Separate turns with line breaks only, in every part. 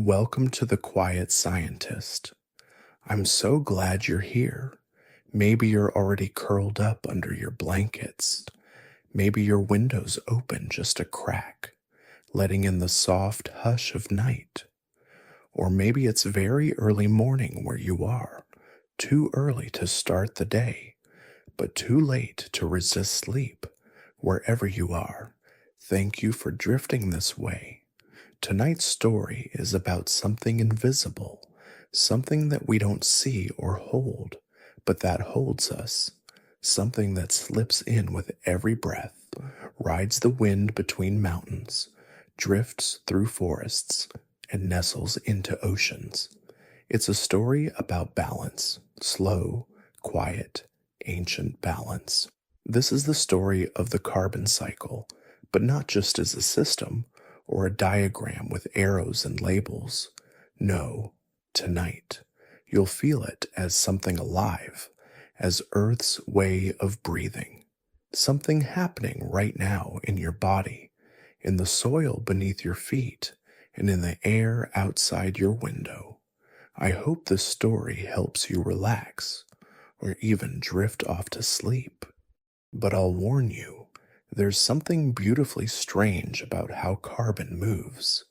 Welcome to the Quiet Scientist. I'm so glad you're here. Maybe you're already curled up under your blankets. Maybe your window's open just a crack, letting in the soft hush of night. Or maybe it's very early morning where you are, too early to start the day, but too late to resist sleep. Wherever you are, thank you for drifting this way. Tonight's story is about something invisible, something that we don't see or hold, but that holds us, something that slips in with every breath, rides the wind between mountains, drifts through forests, and nestles into oceans. It's a story about balance, slow, quiet, ancient balance. This is the story of the carbon cycle, but not just as a system or a diagram with arrows and labels. No, tonight, you'll feel it as something alive, as Earth's way of breathing. Something happening right now in your body, in the soil beneath your feet, and in the air outside your window. I hope this story helps you relax, or even drift off to sleep. But I'll warn you, there's something beautifully strange about how carbon moves.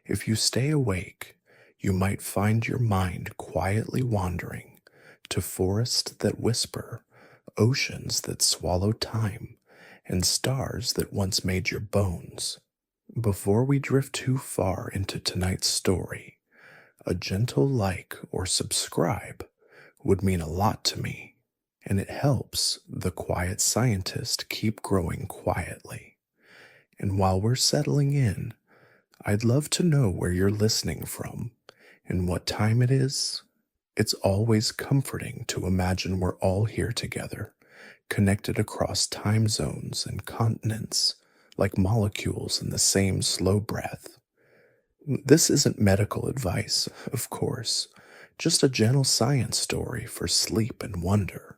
If you stay awake, you might find your mind quietly wandering to forests that whisper, oceans that swallow time, and stars that once made your bones. Before we drift too far into tonight's story, a gentle like or subscribe would mean a lot to me, and it helps the quiet scientist keep growing quietly. And while we're settling in, I'd love to know where you're listening from and what time it is. It's always comforting to imagine we're all here together, connected across time zones and continents, like molecules in the same slow breath. This isn't medical advice, of course, just a gentle science story for sleep and wonder.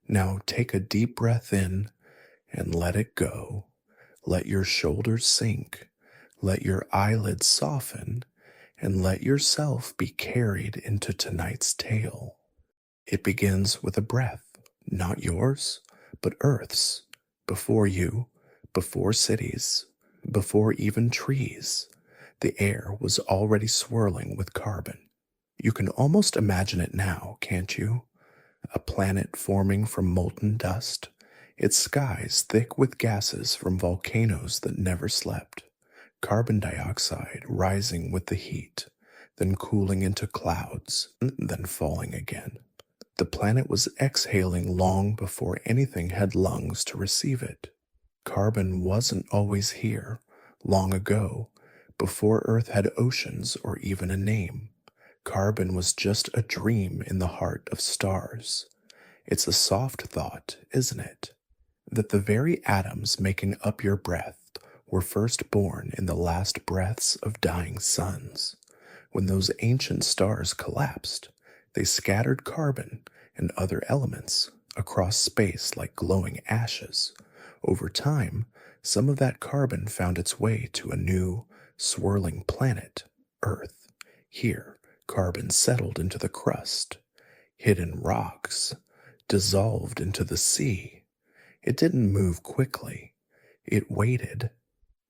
Now take a deep breath in and let it go. Let your shoulders sink, let your eyelids soften, and let yourself be carried into tonight's tale. It begins with a breath, not yours, but Earth's, before you, before cities, before even trees. The air was already swirling with carbon. You can almost imagine it now, can't you? A planet forming from molten dust, its skies thick with gases from volcanoes that never slept, carbon dioxide rising with the heat, then cooling into clouds, then falling again. The planet was exhaling long before anything had lungs to receive it. Carbon wasn't always here, long ago, before Earth had oceans or even a name. Carbon was just a dream in the heart of stars. It's a soft thought, isn't it? That the very atoms making up your breath were first born in the last breaths of dying suns. When those ancient stars collapsed, they scattered carbon and other elements across space like glowing ashes. Over time, some of that carbon found its way to a new, swirling planet, Earth. Here, carbon settled into the crust, hid in rocks, dissolved into the sea. It didn't move quickly. It waited.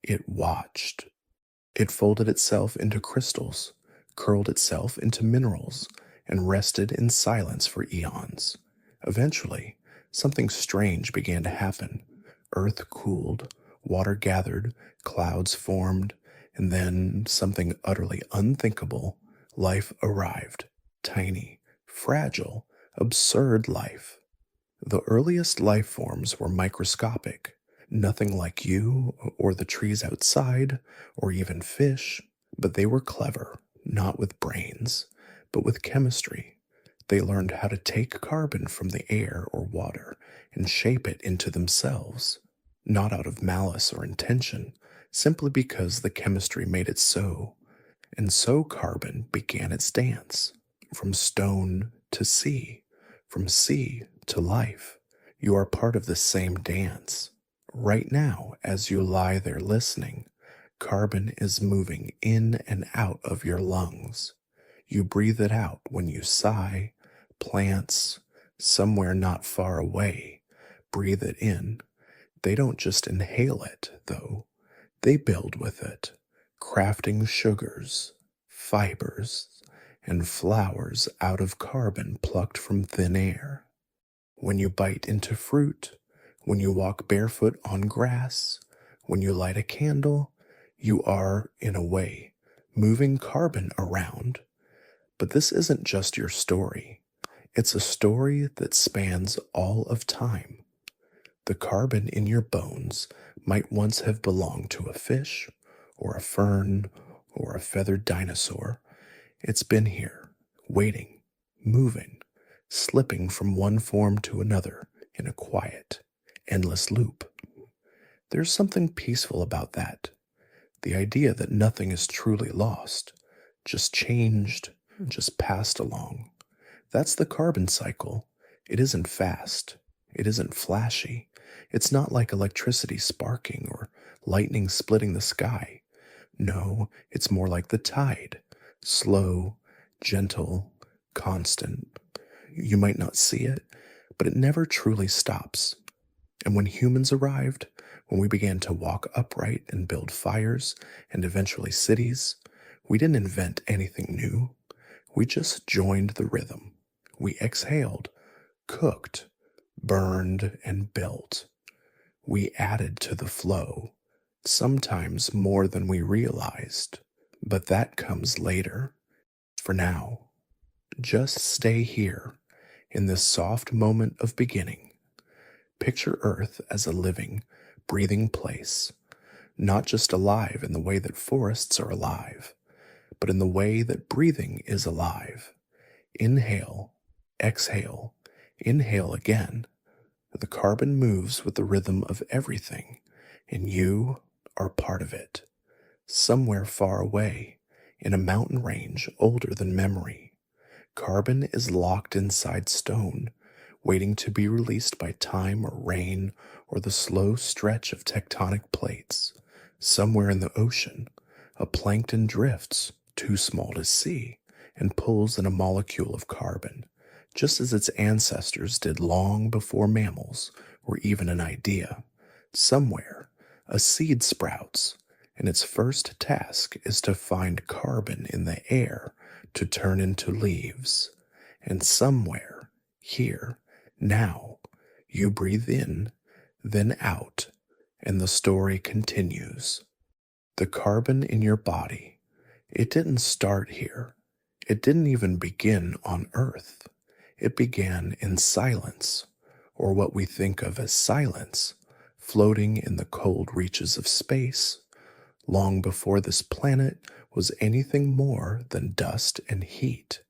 It watched. It folded itself into crystals, curled itself into minerals, and rested in silence for eons. Eventually, something strange began to happen. Earth cooled, water gathered, clouds formed, and then something utterly unthinkable. Life arrived. Tiny, fragile, absurd life. The earliest life forms were microscopic, nothing like you or the trees outside or even fish, but they were clever, not with brains, but with chemistry. They learned how to take carbon from the air or water and shape it into themselves, not out of malice or intention, simply because the chemistry made it so. And so carbon began its dance, from stone to sea, from sea to life. You are part of the same dance. Right now, as you lie there listening, Carbon is moving in and out of your lungs. You breathe it out when you sigh. Plants, somewhere not far away, breathe it in. They don't just inhale it, though. They build with it, crafting sugars, fibers, and flowers out of carbon plucked from thin air. When you bite into fruit, when you walk barefoot on grass, when you light a candle, you are, in a way, moving carbon around. But this isn't just your story. It's a story that spans all of time. The carbon in your bones might once have belonged to a fish, or a fern, or a feathered dinosaur. It's been here, waiting, moving, slipping from one form to another in a quiet, endless loop. There's something peaceful about that. The idea that nothing is truly lost, just changed, just passed along. That's the carbon cycle. It isn't fast. It isn't flashy. It's not like electricity sparking or lightning splitting the sky. No, it's more like the tide. Slow, gentle, constant. You might not see it, but it never truly stops. And when humans arrived, when we began to walk upright and build fires and eventually cities, we didn't invent anything new. We just joined the rhythm. We exhaled, cooked, burned, and built. We added to the flow, sometimes more than we realized. But that comes later. For now, just stay here in this soft moment of beginning. Picture Earth as a living, breathing place, not just alive in the way that forests are alive, but in the way that breathing is alive. Inhale, exhale, inhale again. The carbon moves with the rhythm of everything, and you are part of it. Somewhere far away, in a mountain range older than memory, carbon is locked inside stone, waiting to be released by time or rain or the slow stretch of tectonic plates. Somewhere in the ocean, a plankton drifts, too small to see, and pulls in a molecule of carbon, just as its ancestors did long before mammals were even an idea. Somewhere, a seed sprouts, and its first task is to find carbon in the air to turn into leaves. And somewhere, here, now, you breathe in, then out, and the story continues. The carbon in your body, it didn't start here. It didn't even begin on Earth. It began in silence, or what we think of as silence, floating in the cold reaches of space, long before this planet was anything more than dust and heat.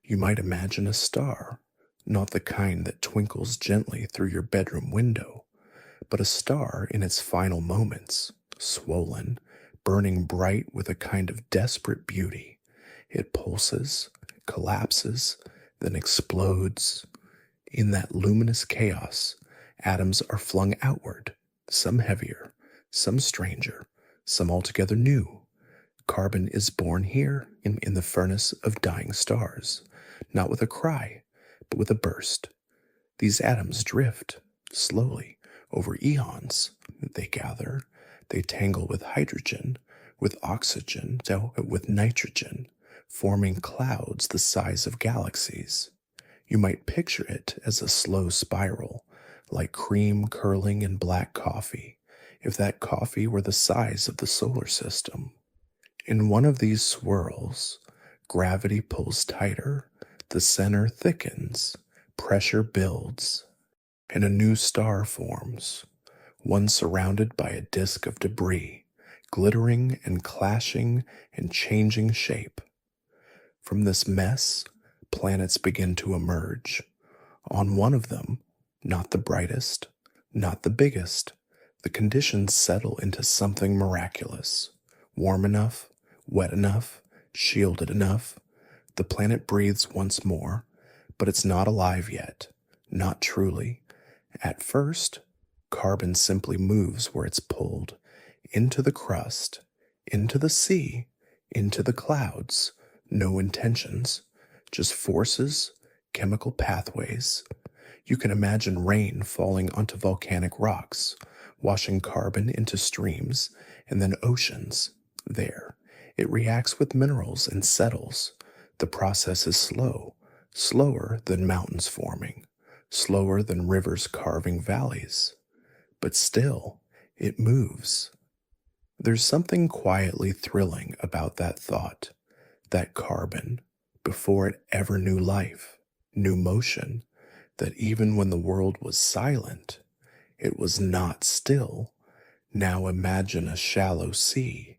You might imagine a star, not the kind that twinkles gently through your bedroom window, but a star in its final moments, swollen, burning bright with a kind of desperate beauty. It pulses, collapses, then explodes. In that luminous chaos, atoms are flung outward, some heavier, some stranger, some altogether new. Carbon is born here in the furnace of dying stars, not with a cry, but with a burst. These atoms drift, slowly, over eons. They gather, they tangle with hydrogen, with oxygen, with nitrogen, forming clouds the size of galaxies. You might picture it as a slow spiral, like cream curling in black coffee, if that coffee were the size of the solar system. In one of these swirls, gravity pulls tighter, the center thickens, pressure builds, and a new star forms, one surrounded by a disk of debris, glittering and clashing and changing shape. From this mess, planets begin to emerge. On one of them, not the brightest, not the biggest, the conditions settle into something miraculous. Warm enough, wet enough, shielded enough. The planet breathes once more, but it's not alive yet, not truly. At first, carbon simply moves where it's pulled, into the crust, into the sea, into the clouds, no intentions, just forces, chemical pathways. You can imagine rain falling onto volcanic rocks, washing carbon into streams, and then oceans. There, it reacts with minerals and settles. The process is slow, slower than mountains forming, slower than rivers carving valleys. But still, it moves. There's something quietly thrilling about that thought, that carbon, before it ever knew life, knew motion, that even when the world was silent, it was not still. Now imagine a shallow sea,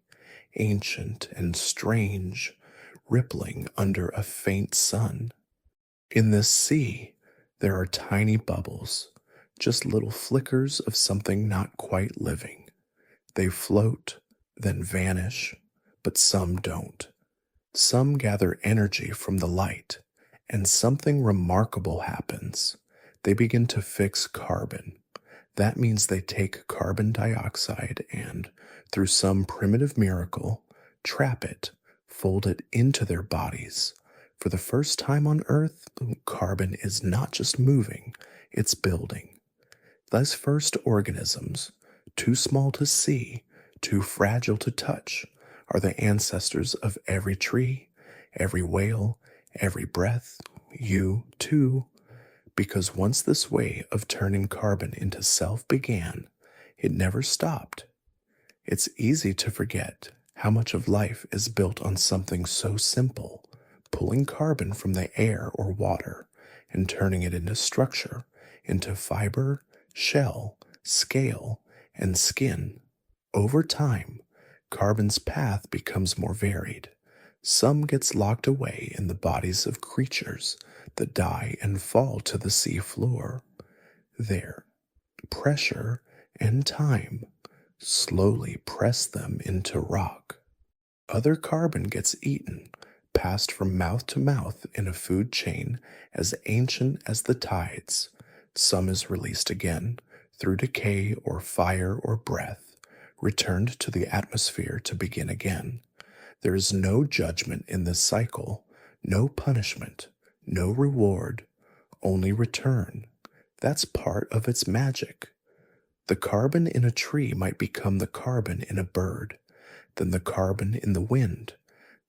ancient and strange, rippling under a faint sun. In this sea, there are tiny bubbles, just little flickers of something not quite living. They float, then vanish, but some don't. Some gather energy from the light, and something remarkable happens. They begin to fix carbon. That means they take carbon dioxide and, through some primitive miracle, trap it, fold it into their bodies. For the first time on Earth, carbon is not just moving, it's building. Those first organisms, too small to see, too fragile to touch, are the ancestors of every tree, every whale, every breath, you too. Because once this way of turning carbon into self began, it never stopped. It's easy to forget how much of life is built on something so simple, pulling carbon from the air or water and turning it into structure, into fiber, shell, scale, and skin. Over time, carbon's path becomes more varied. Some gets locked away in the bodies of creatures that die and fall to the sea floor. There, pressure and time slowly press them into rock. Other carbon gets eaten, passed from mouth to mouth in a food chain as ancient as the tides. Some is released again through decay or fire or breath, returned to the atmosphere to begin again. There is no judgment in this cycle, no punishment, no reward, only return. That's part of its magic. The carbon in a tree might become the carbon in a bird, then the carbon in the wind,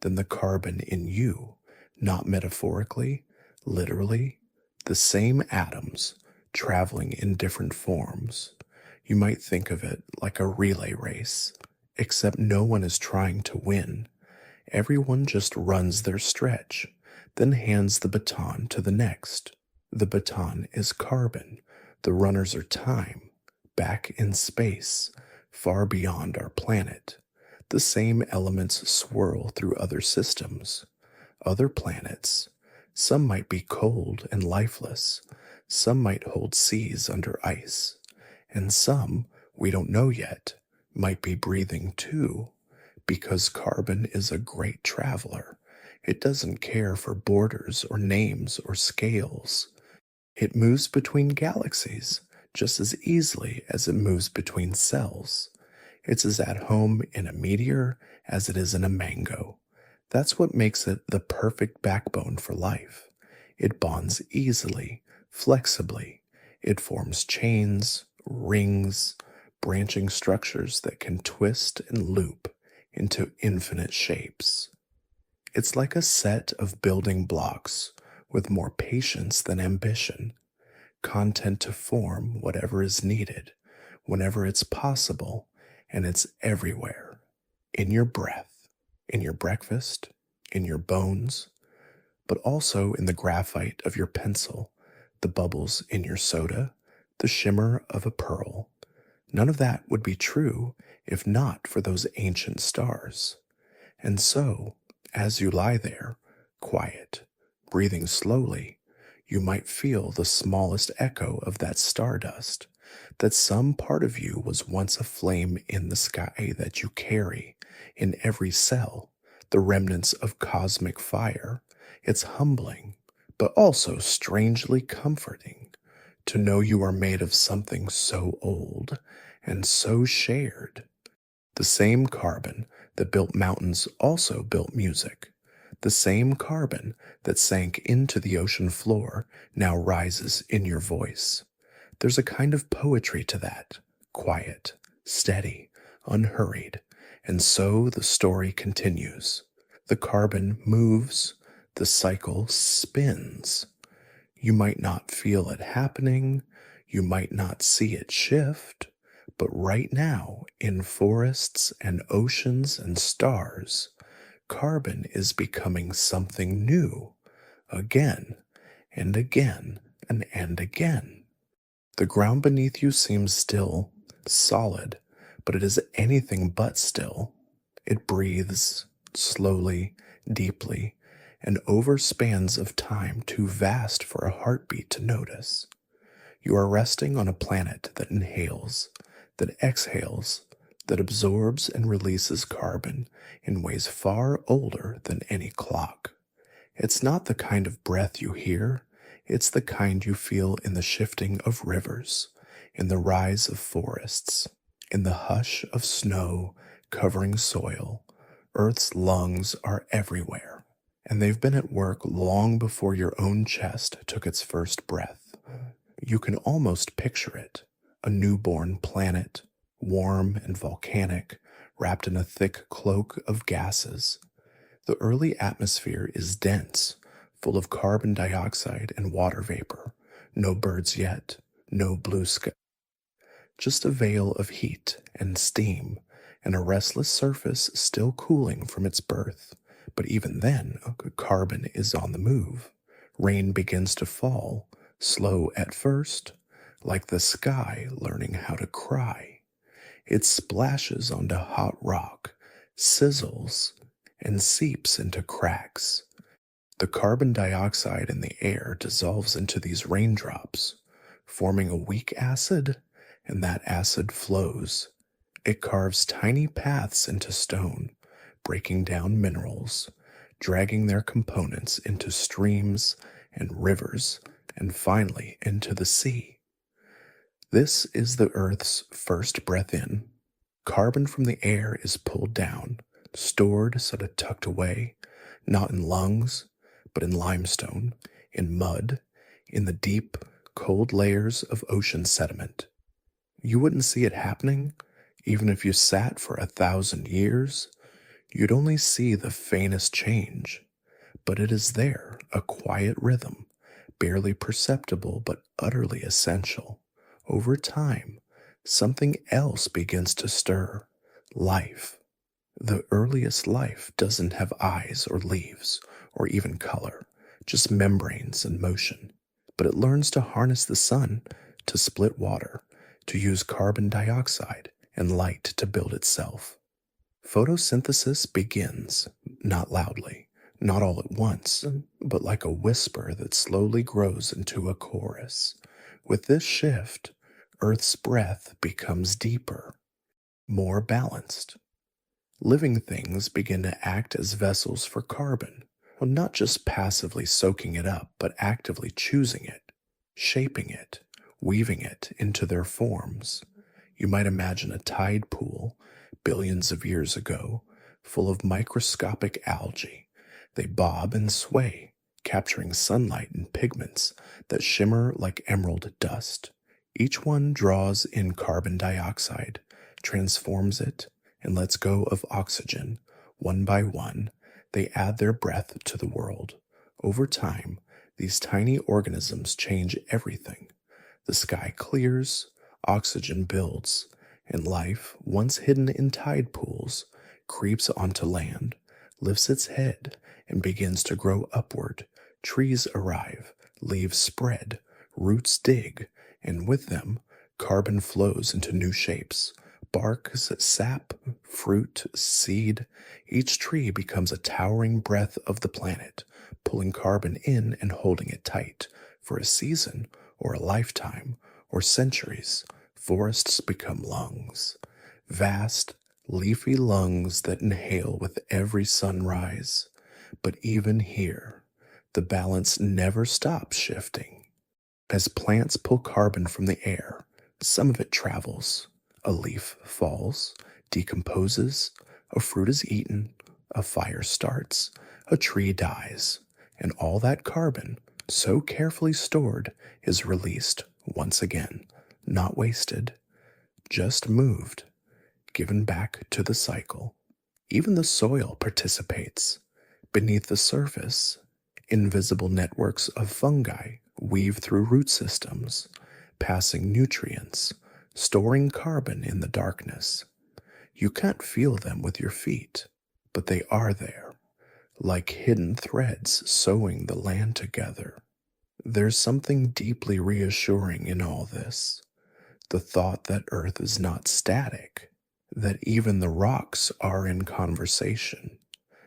then the carbon in you, not metaphorically, literally, the same atoms traveling in different forms. You might think of it like a relay race, except no one is trying to win. Everyone just runs their stretch, then hands the baton to the next. The baton is carbon. The runners are time, back in space, far beyond our planet. The same elements swirl through other systems, other planets. Some might be cold and lifeless. Some might hold seas under ice. And some, we don't know yet, might be breathing too. Because carbon is a great traveler. It doesn't care for borders or names or scales. It moves between galaxies just as easily as it moves between cells. It's as at home in a meteor as it is in a mango. That's what makes it the perfect backbone for life. It bonds easily, flexibly. It forms chains, rings, branching structures that can twist and loop into infinite shapes. It's like a set of building blocks with more patience than ambition, content to form whatever is needed, whenever it's possible, and it's everywhere. In your breath, in your breakfast, in your bones, but also in the graphite of your pencil, the bubbles in your soda, the shimmer of a pearl. None of that would be true if not for those ancient stars. And so, as you lie there, quiet, breathing slowly, you might feel the smallest echo of that stardust, that some part of you was once a flame in the sky that you carry in every cell, the remnants of cosmic fire. It's humbling, but also strangely comforting to know you are made of something so old and so shared. The same carbon that built mountains also built music. The same carbon that sank into the ocean floor now rises in your voice. There's a kind of poetry to that, quiet, steady, unhurried, and so the story continues. The carbon moves, the cycle spins. You might not feel it happening, you might not see it shift, but right now, in forests and oceans and stars, carbon is becoming something new again and again and again. The ground beneath you seems still, solid, but it is anything but still. It breathes, slowly, deeply, and over spans of time too vast for a heartbeat to notice. You are resting on a planet that inhales, that exhales, that absorbs and releases carbon in ways far older than any clock. It's not the kind of breath you hear, it's the kind you feel in the shifting of rivers, in the rise of forests, in the hush of snow covering soil. Earth's lungs are everywhere, and they've been at work long before your own chest took its first breath. You can almost picture it, a newborn planet, warm and volcanic, wrapped in a thick cloak of gases. The early atmosphere is dense, full of carbon dioxide and water vapor. No birds yet, no blue sky. Just a veil of heat and steam, and a restless surface still cooling from its birth. But even then, carbon is on the move. Rain begins to fall, slow at first, like the sky learning how to cry. It splashes onto hot rock, sizzles, and seeps into cracks. The carbon dioxide in the air dissolves into these raindrops, forming a weak acid, and that acid flows. It carves tiny paths into stone, breaking down minerals, dragging their components into streams and rivers, and finally into the sea. This is the Earth's first breath in. Carbon from the air is pulled down, stored so that tucked away, not in lungs, but in limestone, in mud, in the deep, cold layers of ocean sediment. You wouldn't see it happening, even if you sat for 1,000 years. You'd only see the faintest change, but it is there, a quiet rhythm, barely perceptible but utterly essential. Over time, something else begins to stir, life. The earliest life doesn't have eyes or leaves or even color, just membranes and motion. But it learns to harness the sun, to split water, to use carbon dioxide and light to build itself. Photosynthesis begins, not loudly, not all at once, but like a whisper that slowly grows into a chorus. With this shift, Earth's breath becomes deeper, more balanced. Living things begin to act as vessels for carbon, not just passively soaking it up, but actively choosing it, shaping it, weaving it into their forms. You might imagine a tide pool, billions of years ago, full of microscopic algae. They bob and sway, capturing sunlight and pigments that shimmer like emerald dust. Each one draws in carbon dioxide, transforms it, and lets go of oxygen. One by one, they add their breath to the world. Over time, these tiny organisms change everything. The sky clears, oxygen builds, and life, once hidden in tide pools, creeps onto land, lifts its head, and begins to grow upward. Trees arrive, leaves spread, roots dig, and with them, carbon flows into new shapes. Bark, sap, fruit, seed, each tree becomes a towering breath of the planet, pulling carbon in and holding it tight. For a season, or a lifetime, or centuries, forests become lungs. Vast, leafy lungs that inhale with every sunrise. But even here, the balance never stops shifting. As plants pull carbon from the air, some of it travels. A leaf falls, decomposes, A fruit is eaten, a fire starts, a tree dies, and all that carbon, so carefully stored, is released once again, not wasted, just moved, given back to the cycle. Even the soil participates. Beneath the surface, invisible networks of fungi weave through root systems, passing nutrients, storing carbon in the darkness. You can't feel them with your feet, but they are there, like hidden threads sewing the land together. There's something deeply reassuring in all this. The thought that Earth is not static, that even the rocks are in conversation,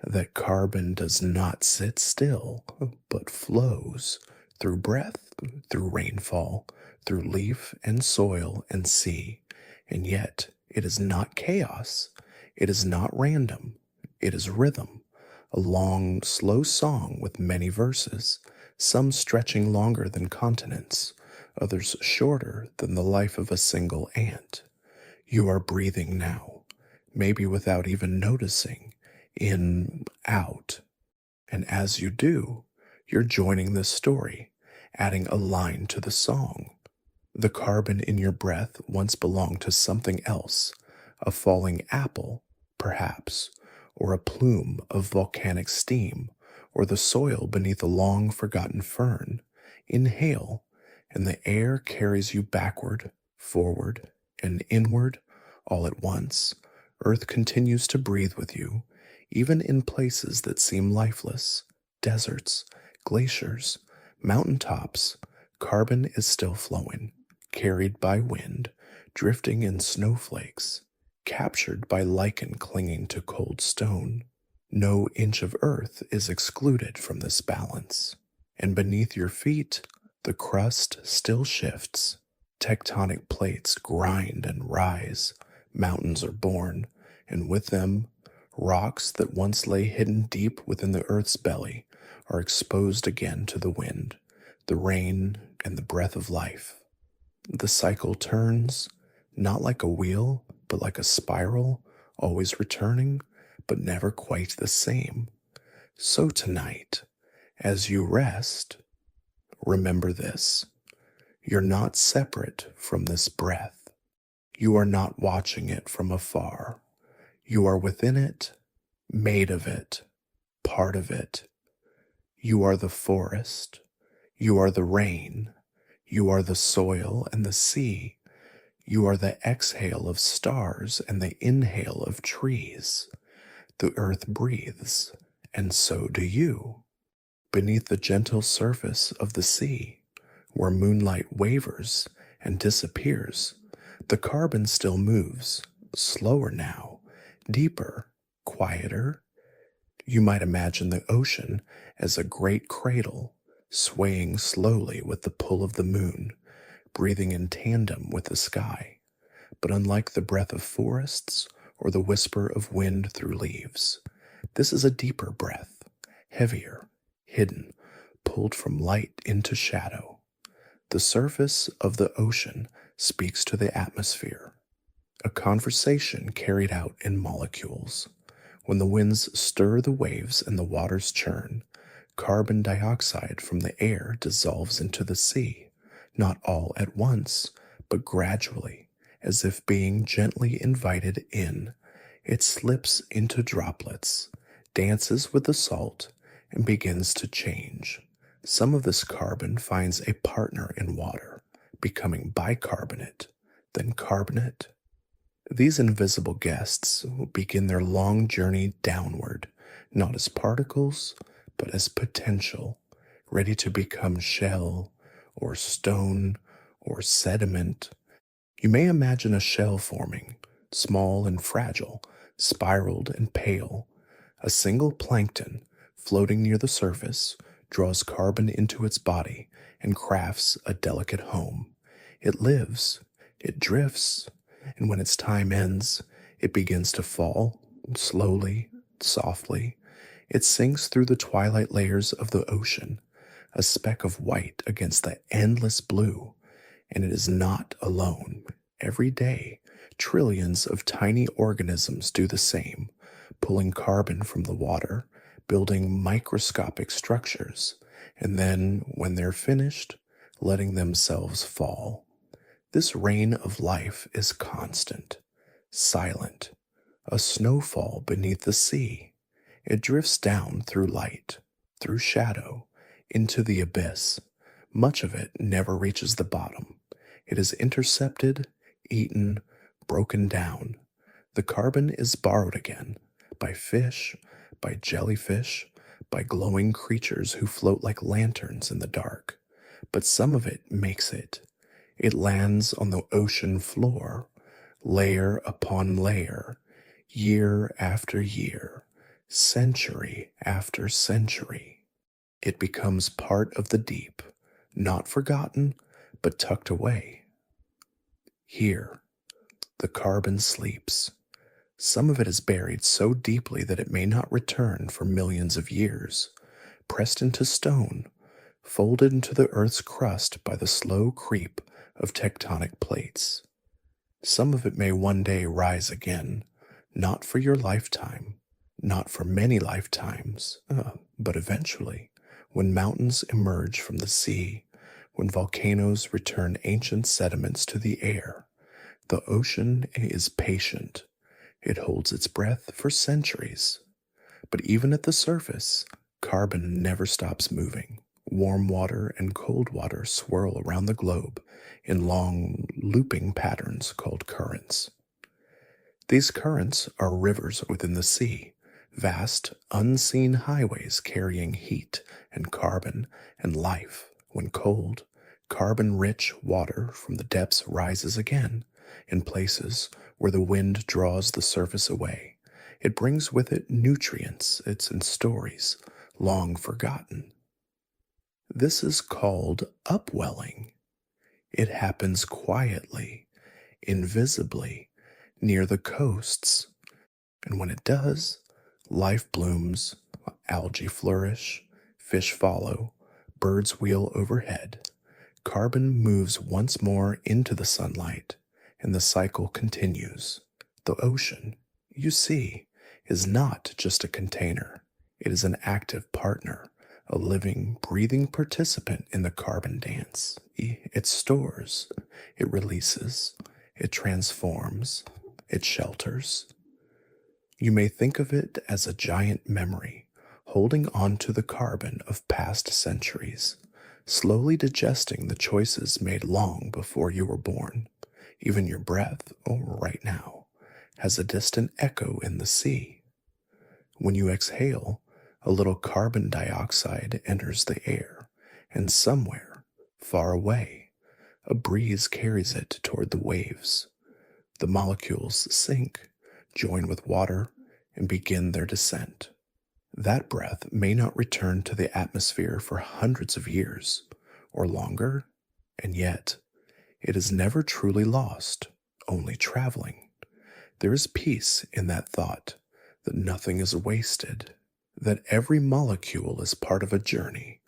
that carbon does not sit still, but flows through breath, through rainfall, through leaf and soil and sea, and yet it is not chaos, it is not random, it is rhythm, a long, slow song with many verses, some stretching longer than continents, others shorter than the life of a single ant. You are breathing now, maybe without even noticing, in, out. And as you do, you're joining this story, adding a line to the song. The carbon in your breath once belonged to something else, a falling apple, perhaps, or a plume of volcanic steam, or the soil beneath a long forgotten fern. Inhale, and the air carries you backward, forward, and inward all at once. Earth continues to breathe with you, even in places that seem lifeless, deserts, glaciers, mountaintops. Carbon is still flowing, carried by wind, drifting in snowflakes, captured by lichen clinging to cold stone. No inch of earth is excluded from this balance, and beneath your feet, the crust still shifts. Tectonic plates grind and rise, mountains are born, and with them, rocks that once lay hidden deep within the earth's belly are exposed again to the wind, the rain, and the breath of life. The cycle turns, not like a wheel, but like a spiral, always returning, but never quite the same. So tonight, as you rest, remember this. You're not separate from this breath. You are not watching it from afar. You are within it, made of it, part of it. You are the forest. You are the rain. You are the soil and the sea. You are the exhale of stars and the inhale of trees. The earth breathes, and so do you. Beneath the gentle surface of the sea, where moonlight wavers and disappears, the carbon still moves, slower now, deeper, quieter. You might imagine the ocean as a great cradle, swaying slowly with the pull of the moon, breathing in tandem with the sky. But unlike the breath of forests or the whisper of wind through leaves, this is a deeper breath, heavier, hidden, pulled from light into shadow. The surface of the ocean speaks to the atmosphere, a conversation carried out in molecules. When the winds stir the waves and the waters churn, carbon dioxide from the air dissolves into the sea, not all at once, but gradually, as if being gently invited in. It slips into droplets, dances with the salt, and begins to change. Some of this carbon finds a partner in water, becoming bicarbonate, then carbonate. These invisible guests will begin their long journey downward, not as particles, but as potential, ready to become shell, or stone, or sediment. You may imagine a shell forming, small and fragile, spiraled and pale. A single plankton, floating near the surface, draws carbon into its body and crafts a delicate home. It lives, it drifts, and when its time ends, it begins to fall, slowly, softly. It sinks through the twilight layers of the ocean, a speck of white against the endless blue, and it is not alone. Every day, trillions of tiny organisms do the same, pulling carbon from the water, building microscopic structures, and then, when they're finished, letting themselves fall. This rain of life is constant, silent, a snowfall beneath the sea. It drifts down through light, through shadow, into the abyss. Much of it never reaches the bottom. It is intercepted, eaten, broken down. The carbon is borrowed again by fish, by jellyfish, by glowing creatures who float like lanterns in the dark. But some of it makes it. It lands on the ocean floor, layer upon layer, year after year, century after century. It becomes part of the deep, not forgotten, but tucked away. Here, the carbon sleeps. Some of it is buried so deeply that it may not return for millions of years, pressed into stone, folded into the Earth's crust by the slow creep of tectonic plates. Some of it may one day rise again, not for your lifetime, not for many lifetimes, but eventually, when mountains emerge from the sea, when volcanoes return ancient sediments to the air. The ocean is patient. It holds its breath for centuries. But even at the surface, carbon never stops moving. Warm water and cold water swirl around the globe in long, looping patterns called currents. These currents are rivers within the sea, vast, unseen highways carrying heat and carbon and life. When cold, carbon-rich water from the depths rises again in places where the wind draws the surface away. It brings with it nutrients, and stories long forgotten. This is called upwelling. It happens quietly, invisibly, near the coasts. And when it does, life blooms, algae flourish, fish follow, birds wheel overhead. Carbon moves once more into the sunlight, and the cycle continues. The ocean, you see, is not just a container. It is an active partner, a living, breathing participant in the carbon dance. It stores, it releases, it transforms, it shelters. You may think of it as a giant memory, holding on to the carbon of past centuries, slowly digesting the choices made long before you were born. Even your breath, right now, has a distant echo in the sea. When you exhale, a little carbon dioxide enters the air, and somewhere, far away, a breeze carries it toward the waves. The molecules sink, join with water, and begin their descent. That breath may not return to the atmosphere for hundreds of years, or longer, and yet it is never truly lost, only traveling. There is peace in that thought, that nothing is wasted, that every molecule is part of a journey,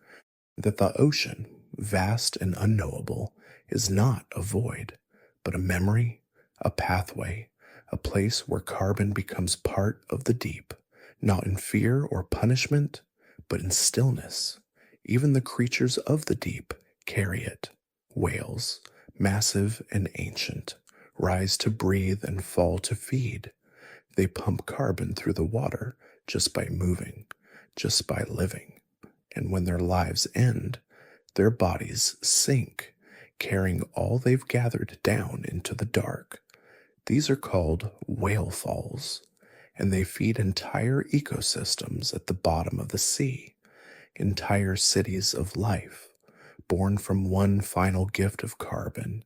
that the ocean, vast and unknowable, is not a void, but a memory, a pathway, a place where carbon becomes part of the deep, not in fear or punishment, but in stillness. Even the creatures of the deep carry it. Whales, massive and ancient, rise to breathe and fall to feed. They pump carbon through the water just by moving, just by living. And when their lives end, their bodies sink, carrying all they've gathered down into the dark. These are called whale falls, and they feed entire ecosystems at the bottom of the sea, entire cities of life, born from one final gift of carbon.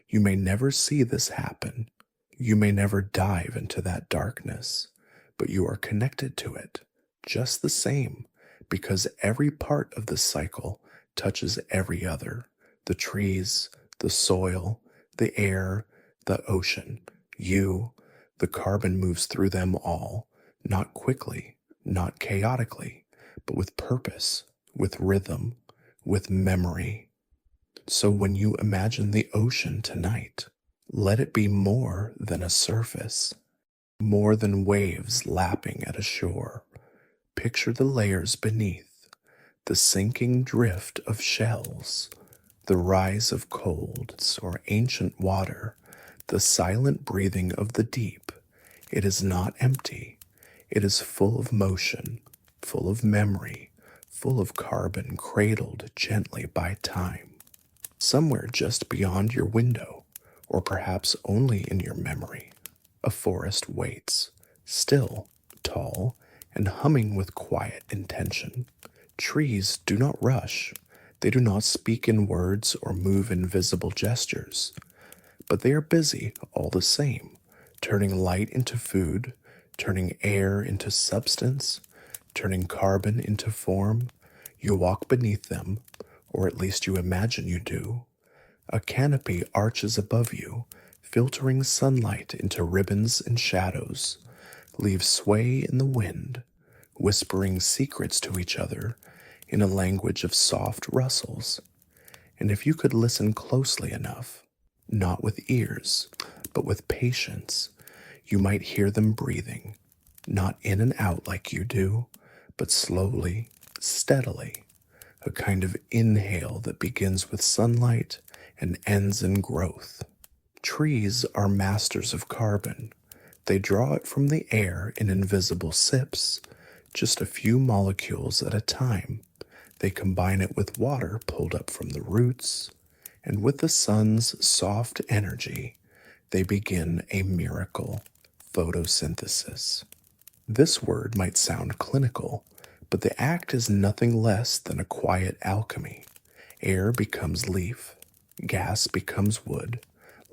You may never see this happen. You may never dive into that darkness, but you are connected to it just the same, because every part of the cycle touches every other: the trees, the soil, the air, the ocean. The carbon moves through them all, not quickly, not chaotically, but with purpose, with rhythm, with memory. So when you imagine the ocean tonight, let it be more than a surface. more than waves lapping at a shore. Picture the layers beneath, the sinking drift of shells, the rise of colds or ancient water, the silent breathing of the deep. It is not empty. It is full of motion, full of memory, full of carbon cradled gently by time. Somewhere just beyond your window, or perhaps only in your memory, a forest waits, still, tall, and humming with quiet intention. Trees do not rush. They do not speak in words or move in visible gestures, but they are busy all the same, turning light into food, turning air into substance, turning carbon into form. You walk beneath them, or at least you imagine you do. A canopy arches above you, filtering sunlight into ribbons and shadows. Leaves sway in the wind, whispering secrets to each other in a language of soft rustles. And if you could listen closely enough, not with ears, but with patience, you might hear them breathing, not in and out like you do, but slowly, steadily, a kind of inhale that begins with sunlight and ends in growth. Trees are masters of carbon. They draw it from the air in invisible sips, just a few molecules at a time. They combine it with water pulled up from the roots, and with the sun's soft energy, they begin a miracle, photosynthesis. This word might sound clinical, but the act is nothing less than a quiet alchemy. Air becomes leaf, gas becomes wood,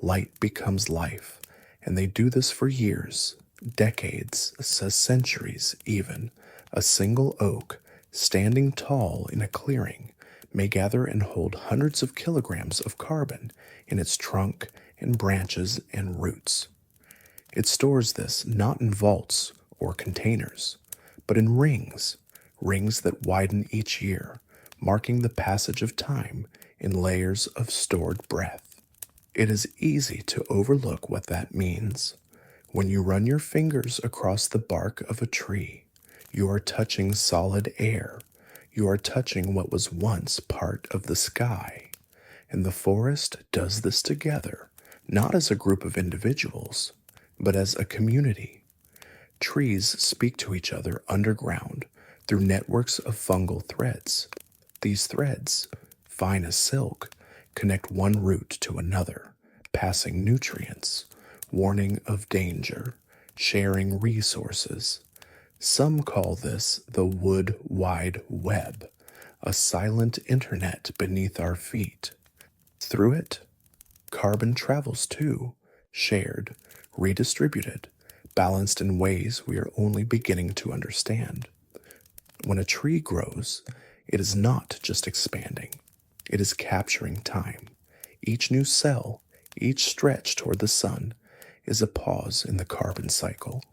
light becomes life, and they do this for years, decades, centuries even. A single oak, standing tall in a clearing, may gather and hold hundreds of kilograms of carbon in its trunk and branches and roots. It stores this not in vaults or containers, but in rings, rings that widen each year, marking the passage of time in layers of stored breath. It is easy to overlook what that means. When you run your fingers across the bark of a tree, you are touching solid air. You are touching what was once part of the sky. And the forest does this together, not as a group of individuals, but as a community. Trees speak to each other underground through networks of fungal threads. These threads, fine as silk, connect one root to another, passing nutrients, warning of danger, sharing resources. Some call this the wood wide web, a silent internet beneath our feet. Through it, carbon travels too, shared, redistributed, balanced in ways we are only beginning to understand. When a tree grows, it is not just expanding, it is capturing time. Each new cell, each stretch toward the sun, is a pause in the carbon cycle,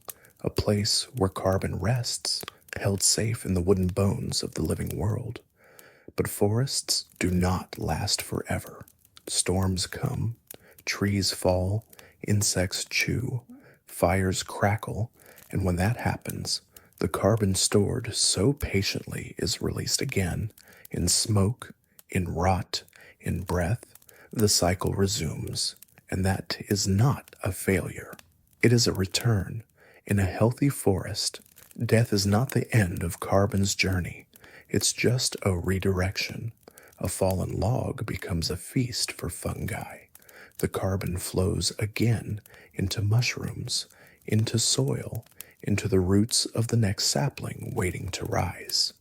a place where carbon rests, held safe in the wooden bones of the living world. But forests do not last forever. Storms come, trees fall, insects chew, fires crackle, and when that happens, the carbon stored so patiently is released again, in smoke, in rot, in breath. The cycle resumes, and that is not a failure. It is a return. In a healthy forest, death is not the end of carbon's journey. It's just a redirection. A fallen log becomes a feast for fungi. The carbon flows again into mushrooms, into soil, into the roots of the next sapling waiting to rise.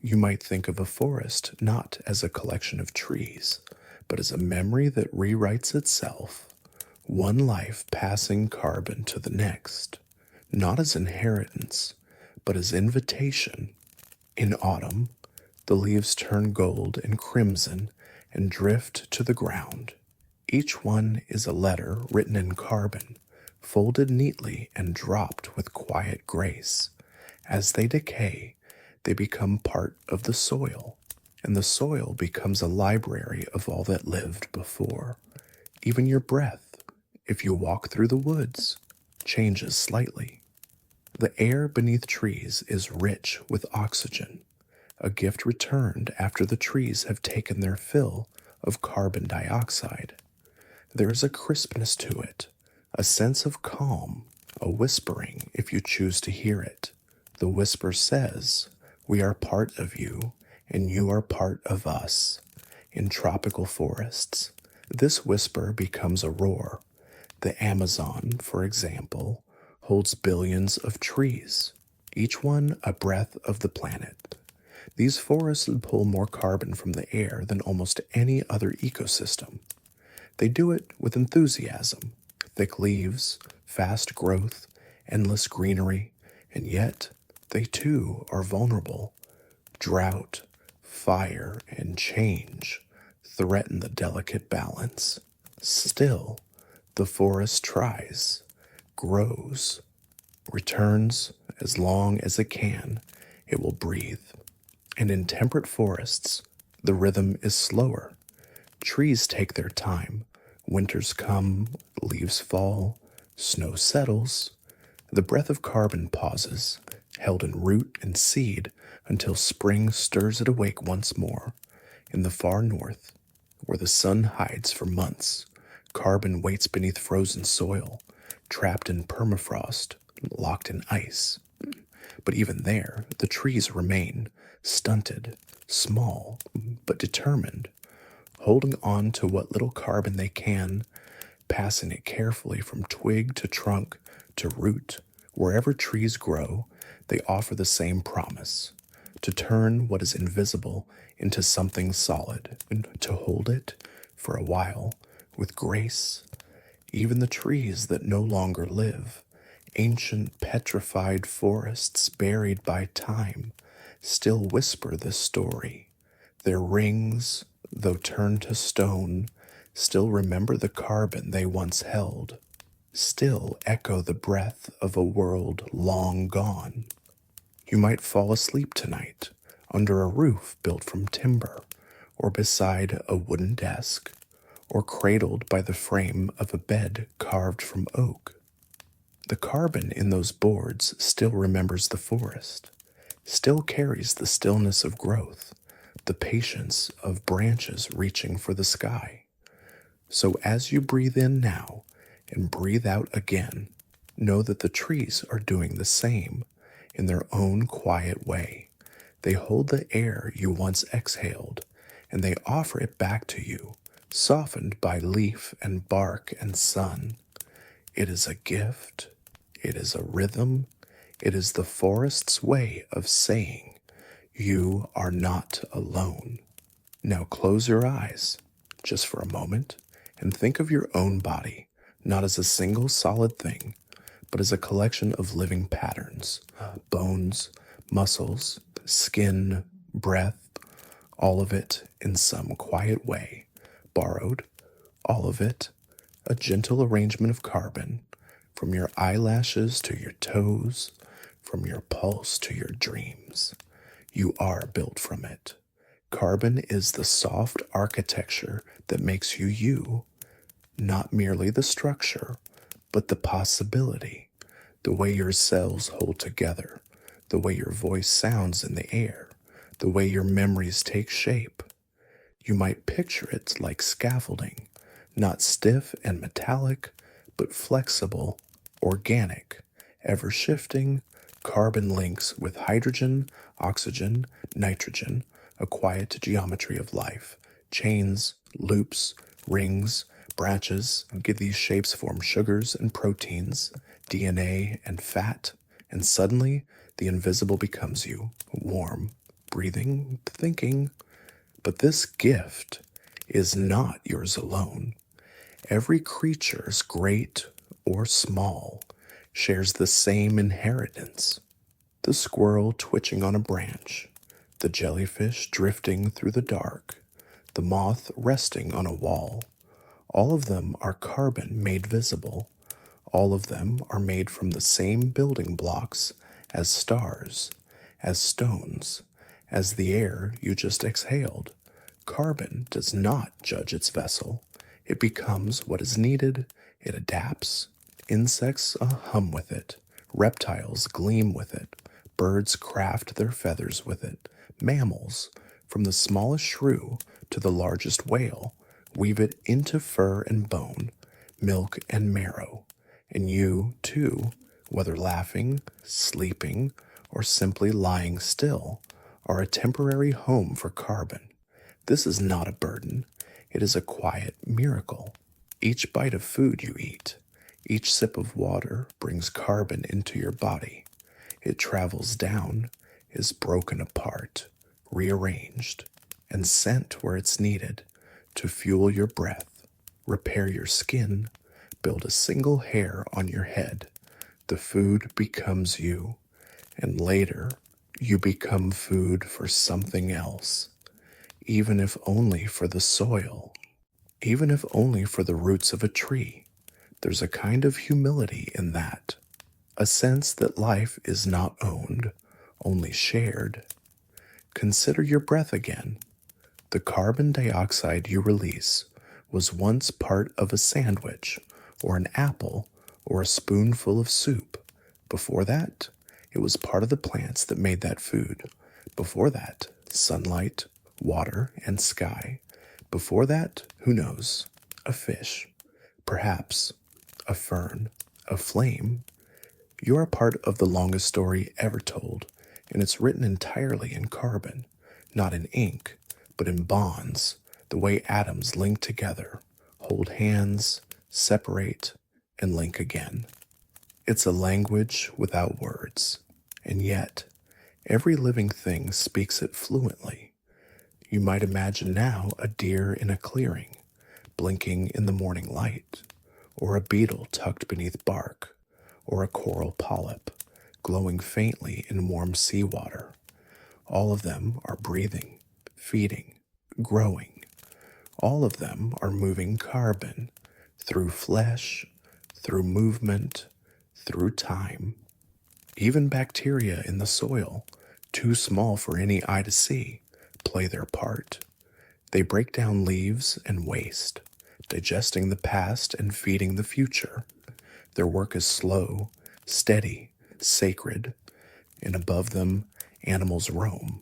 You might think of a forest not as a collection of trees, but as a memory that rewrites itself, one life passing carbon to the next, not as inheritance, but as invitation. In autumn, the leaves turn gold and crimson and drift to the ground. Each one is a letter written in carbon, folded neatly and dropped with quiet grace. As they decay, they become part of the soil, and the soil becomes a library of all that lived before. Even your breath, if you walk through the woods, changes slightly. The air beneath trees is rich with oxygen, a gift returned after the trees have taken their fill of carbon dioxide. There is a crispness to it, a sense of calm, a whispering if you choose to hear it. The whisper says, "We are part of you, and you are part of us." In tropical forests, this whisper becomes a roar. The Amazon, for example, holds billions of trees, each one a breath of the planet. These forests pull more carbon from the air than almost any other ecosystem. They do it with enthusiasm, thick leaves, fast growth, endless greenery, and yet they too are vulnerable. Drought, fire, and change threaten the delicate balance. Still, the forest tries, grows, returns as long as it can. It will breathe. And in temperate forests, the rhythm is slower. Trees take their time. Winters come, leaves fall, snow settles. The breath of carbon pauses, held in root and seed until spring stirs it awake once more. In the far north, where the sun hides for months, carbon waits beneath frozen soil, trapped in permafrost, locked in ice. But even there, the trees remain, stunted, small, but determined, holding on to what little carbon they can, passing it carefully from twig to trunk to root. Wherever trees grow, they offer the same promise: to turn what is invisible into something solid, and to hold it for a while with grace. Even the trees that no longer live, ancient petrified forests buried by time, still whisper this story. Their rings, though turned to stone, still remember the carbon they once held, still echo the breath of a world long gone. You might fall asleep tonight under a roof built from timber, or beside a wooden desk, or cradled by the frame of a bed carved from oak. The carbon in those boards still remembers the forest, still carries the stillness of growth, the patience of branches reaching for the sky. So as you breathe in now and breathe out again, know that the trees are doing the same in their own quiet way. They hold the air you once exhaled, and they offer it back to you, softened by leaf and bark and sun. It is a gift. It is a rhythm. It is the forest's way of saying, you are not alone. Now close your eyes, just for a moment, and think of your own body, not as a single solid thing, but as a collection of living patterns, bones, muscles, skin, breath, all of it in some quiet way, borrowed, all of it, a gentle arrangement of carbon, from your eyelashes to your toes, from your pulse to your dreams. You are built from it. Carbon is the soft architecture that makes you you, not merely the structure, but the possibility, the way your cells hold together, the way your voice sounds in the air, the way your memories take shape. You might picture it like scaffolding, not stiff and metallic, but flexible, organic, ever shifting, carbon links with hydrogen, oxygen, nitrogen, a quiet geometry of life. Chains, loops, rings, branches, give these shapes form sugars and proteins, DNA and fat, and suddenly the invisible becomes you, warm, breathing, thinking. But this gift is not yours alone. Every creature's great or small shares the same inheritance. The squirrel twitching on a branch, the jellyfish drifting through the dark, the moth resting on a wall. All of them are carbon made visible. All of them are made from the same building blocks as stars, as stones, as the air you just exhaled. Carbon does not judge its vessel. It becomes what is needed, it adapts, Insects hum with it, reptiles gleam with it, birds craft their feathers with it, mammals, from the smallest shrew to the largest whale, weave it into fur and bone, milk and marrow. And you, too, whether laughing, sleeping, or simply lying still, are a temporary home for carbon. This is not a burden, it is a quiet miracle. Each bite of food you eat, each sip of water brings carbon into your body. It travels down, is broken apart, rearranged, and sent where it's needed to fuel your breath, repair your skin, build a single hair on your head. The food becomes you, and later you become food for something else, even if only for the soil, even if only for the roots of a tree. There's a kind of humility in that, a sense that life is not owned, only shared. Consider your breath again. The carbon dioxide you release was once part of a sandwich, or an apple, or a spoonful of soup. Before that, it was part of the plants that made that food. Before that, sunlight, water, and sky. Before that, who knows, a fish, perhaps a fern, a flame. You're a part of the longest story ever told, and it's written entirely in carbon, not in ink, but in bonds, the way atoms link together, hold hands, separate, and link again. It's a language without words, and yet every living thing speaks it fluently. You might imagine now a deer in a clearing, blinking in the morning light, or a beetle tucked beneath bark, or a coral polyp glowing faintly in warm seawater. All of them are breathing, feeding, growing. All of them are moving carbon through flesh, through movement, through time. Even bacteria in the soil, too small for any eye to see, play their part. They break down leaves and waste, digesting the past and feeding the future. Their work is slow, steady, sacred, and above them, animals roam.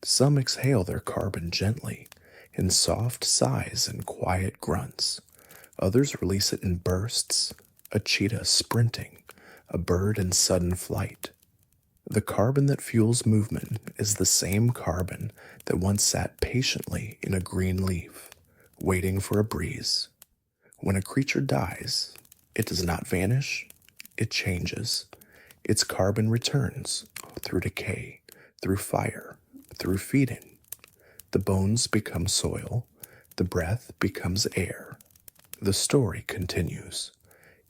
Some exhale their carbon gently, in soft sighs and quiet grunts. Others release it in bursts, a cheetah sprinting, a bird in sudden flight. The carbon that fuels movement is the same carbon that once sat patiently in a green leaf, waiting for a breeze. When a creature dies, it does not vanish, it changes. Its carbon returns through decay, through fire, through feeding. The bones become soil, the breath becomes air. The story continues.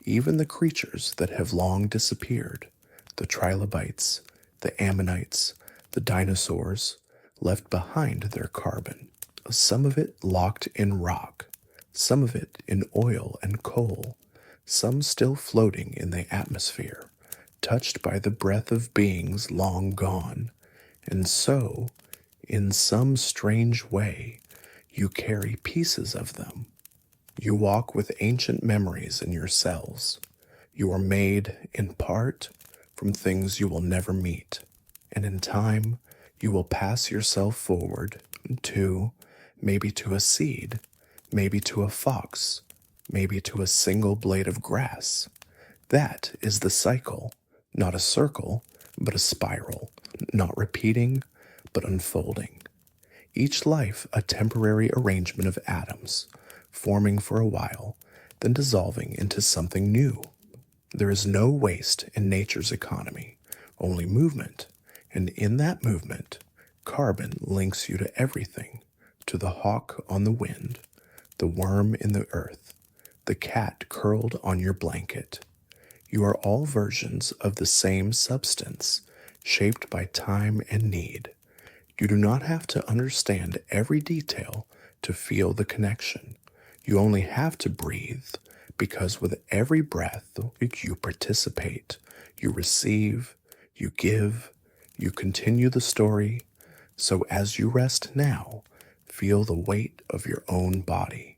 Even the creatures that have long disappeared, the trilobites, the ammonites, the dinosaurs, left behind their carbon, some of it locked in rock, some of it in oil and coal, some still floating in the atmosphere, touched by the breath of beings long gone. And so, in some strange way, you carry pieces of them. You walk with ancient memories in your cells. You are made, in part, from things you will never meet, and in time, you will pass yourself forward to, maybe to a seed, maybe to a fox, maybe to a single blade of grass. That is the cycle, not a circle, but a spiral, not repeating, but unfolding. Each life a temporary arrangement of atoms, forming for a while, then dissolving into something new. There is no waste in nature's economy, only movement, and in that movement, carbon links you to everything, to the hawk on the wind, the worm in the earth, the cat curled on your blanket. You are all versions of the same substance, shaped by time and need. You do not have to understand every detail to feel the connection. You only have to breathe, because with every breath you participate, you receive, you give, you continue the story. So as you rest now, feel the weight of your own body,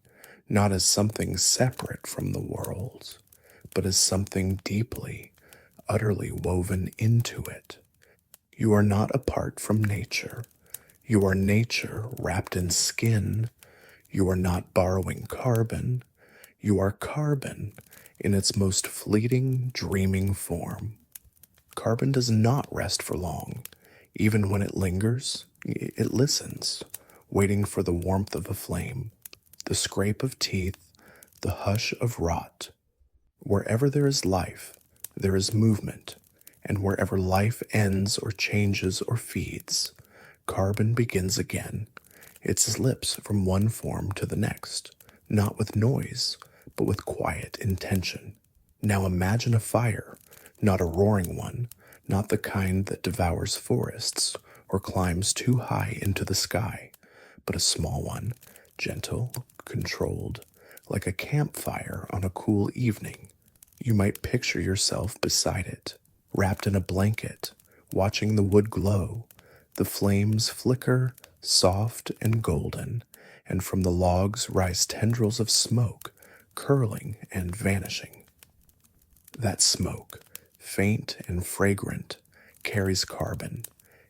not as something separate from the world, but as something deeply, utterly woven into it. You are not apart from nature. You are nature wrapped in skin. You are not borrowing carbon. You are carbon in its most fleeting, dreaming form. Carbon does not rest for long. Even when it lingers, it listens, waiting for the warmth of a flame, the scrape of teeth, the hush of rot. Wherever there is life, there is movement, and wherever life ends or changes or feeds, carbon begins again. It slips from one form to the next, not with noise, but with quiet intention. Now imagine a fire, not a roaring one, not the kind that devours forests or climbs too high into the sky, but a small one, gentle, controlled, like a campfire on a cool evening. You might picture yourself beside it, wrapped in a blanket, watching the wood glow, the flames flicker, soft and golden, and from the logs rise tendrils of smoke, curling and vanishing. That smoke, faint and fragrant, carries carbon.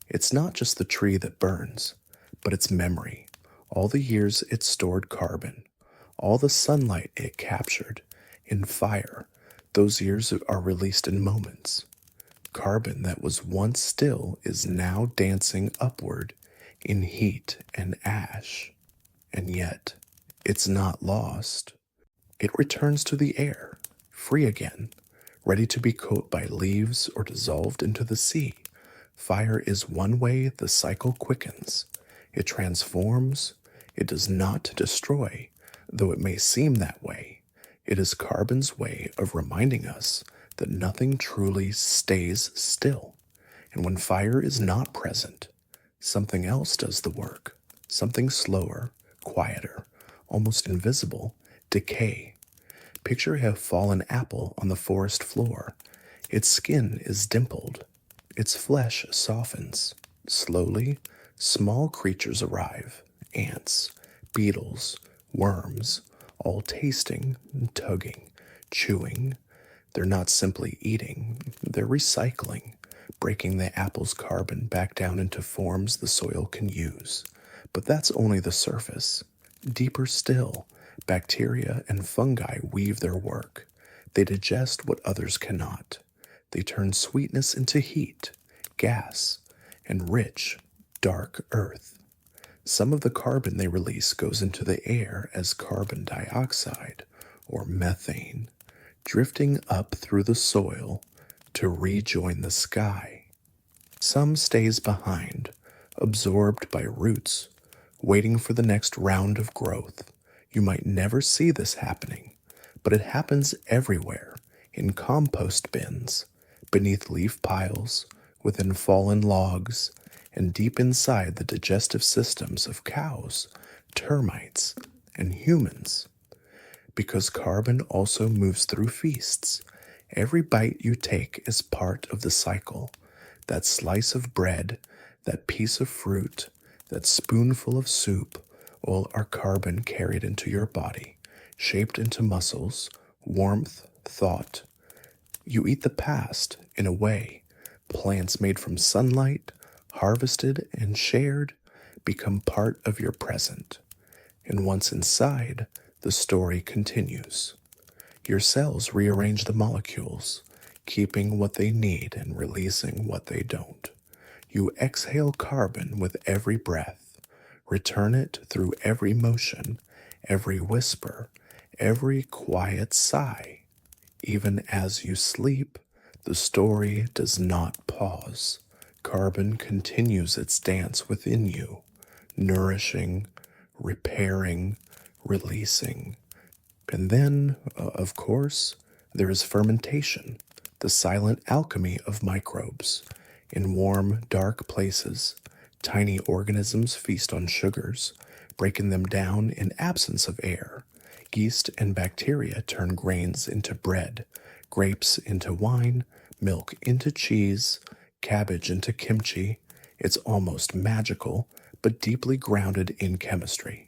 It's not just the tree that burns, but its memory, all the years it stored carbon, all the sunlight it captured. In fire, those years are released in moments. Carbon that was once still is now dancing upward in heat and ash. And yet, it's not lost. It returns to the air, free again, ready to be caught by leaves or dissolved into the sea. Fire is one way the cycle quickens. It transforms. It does not destroy, though it may seem that way. It is carbon's way of reminding us that nothing truly stays still. And when fire is not present, something else does the work. Something slower, quieter, almost invisible, decay. Picture a fallen apple on the forest floor. Its skin is dimpled. Its flesh softens. Slowly, small creatures arrive. Ants, beetles, worms, all tasting, tugging, chewing. They're not simply eating, they're recycling, breaking the apple's carbon back down into forms the soil can use. But that's only the surface. Deeper still, bacteria and fungi weave their work. They digest what others cannot. They turn sweetness into heat, gas, and rich, dark earth. Some of the carbon they release goes into the air as carbon dioxide or methane, drifting up through the soil to rejoin the sky. Some stays behind, absorbed by roots, waiting for the next round of growth. You might never see this happening, but it happens everywhere, in compost bins, beneath leaf piles, within fallen logs, and deep inside the digestive systems of cows, termites, and humans. Because carbon also moves through feasts. Every bite you take is part of the cycle. That slice of bread, that piece of fruit, that spoonful of soup, all are carbon carried into your body, shaped into muscles, warmth, thought. You eat the past, in a way. Plants made from sunlight, harvested and shared, become part of your present. And once inside, the story continues. Your cells rearrange the molecules, keeping what they need and releasing what they don't. You exhale carbon with every breath, return it through every motion, every whisper, every quiet sigh. Even as you sleep, the story does not pause. Carbon continues its dance within you, nourishing, repairing, releasing. And then, of course, there is fermentation, the silent alchemy of microbes. In warm, dark places, tiny organisms feast on sugars, breaking them down in absence of air. Yeast and bacteria turn grains into bread, grapes into wine, milk into cheese, cabbage into kimchi. It's almost magical, but deeply grounded in chemistry.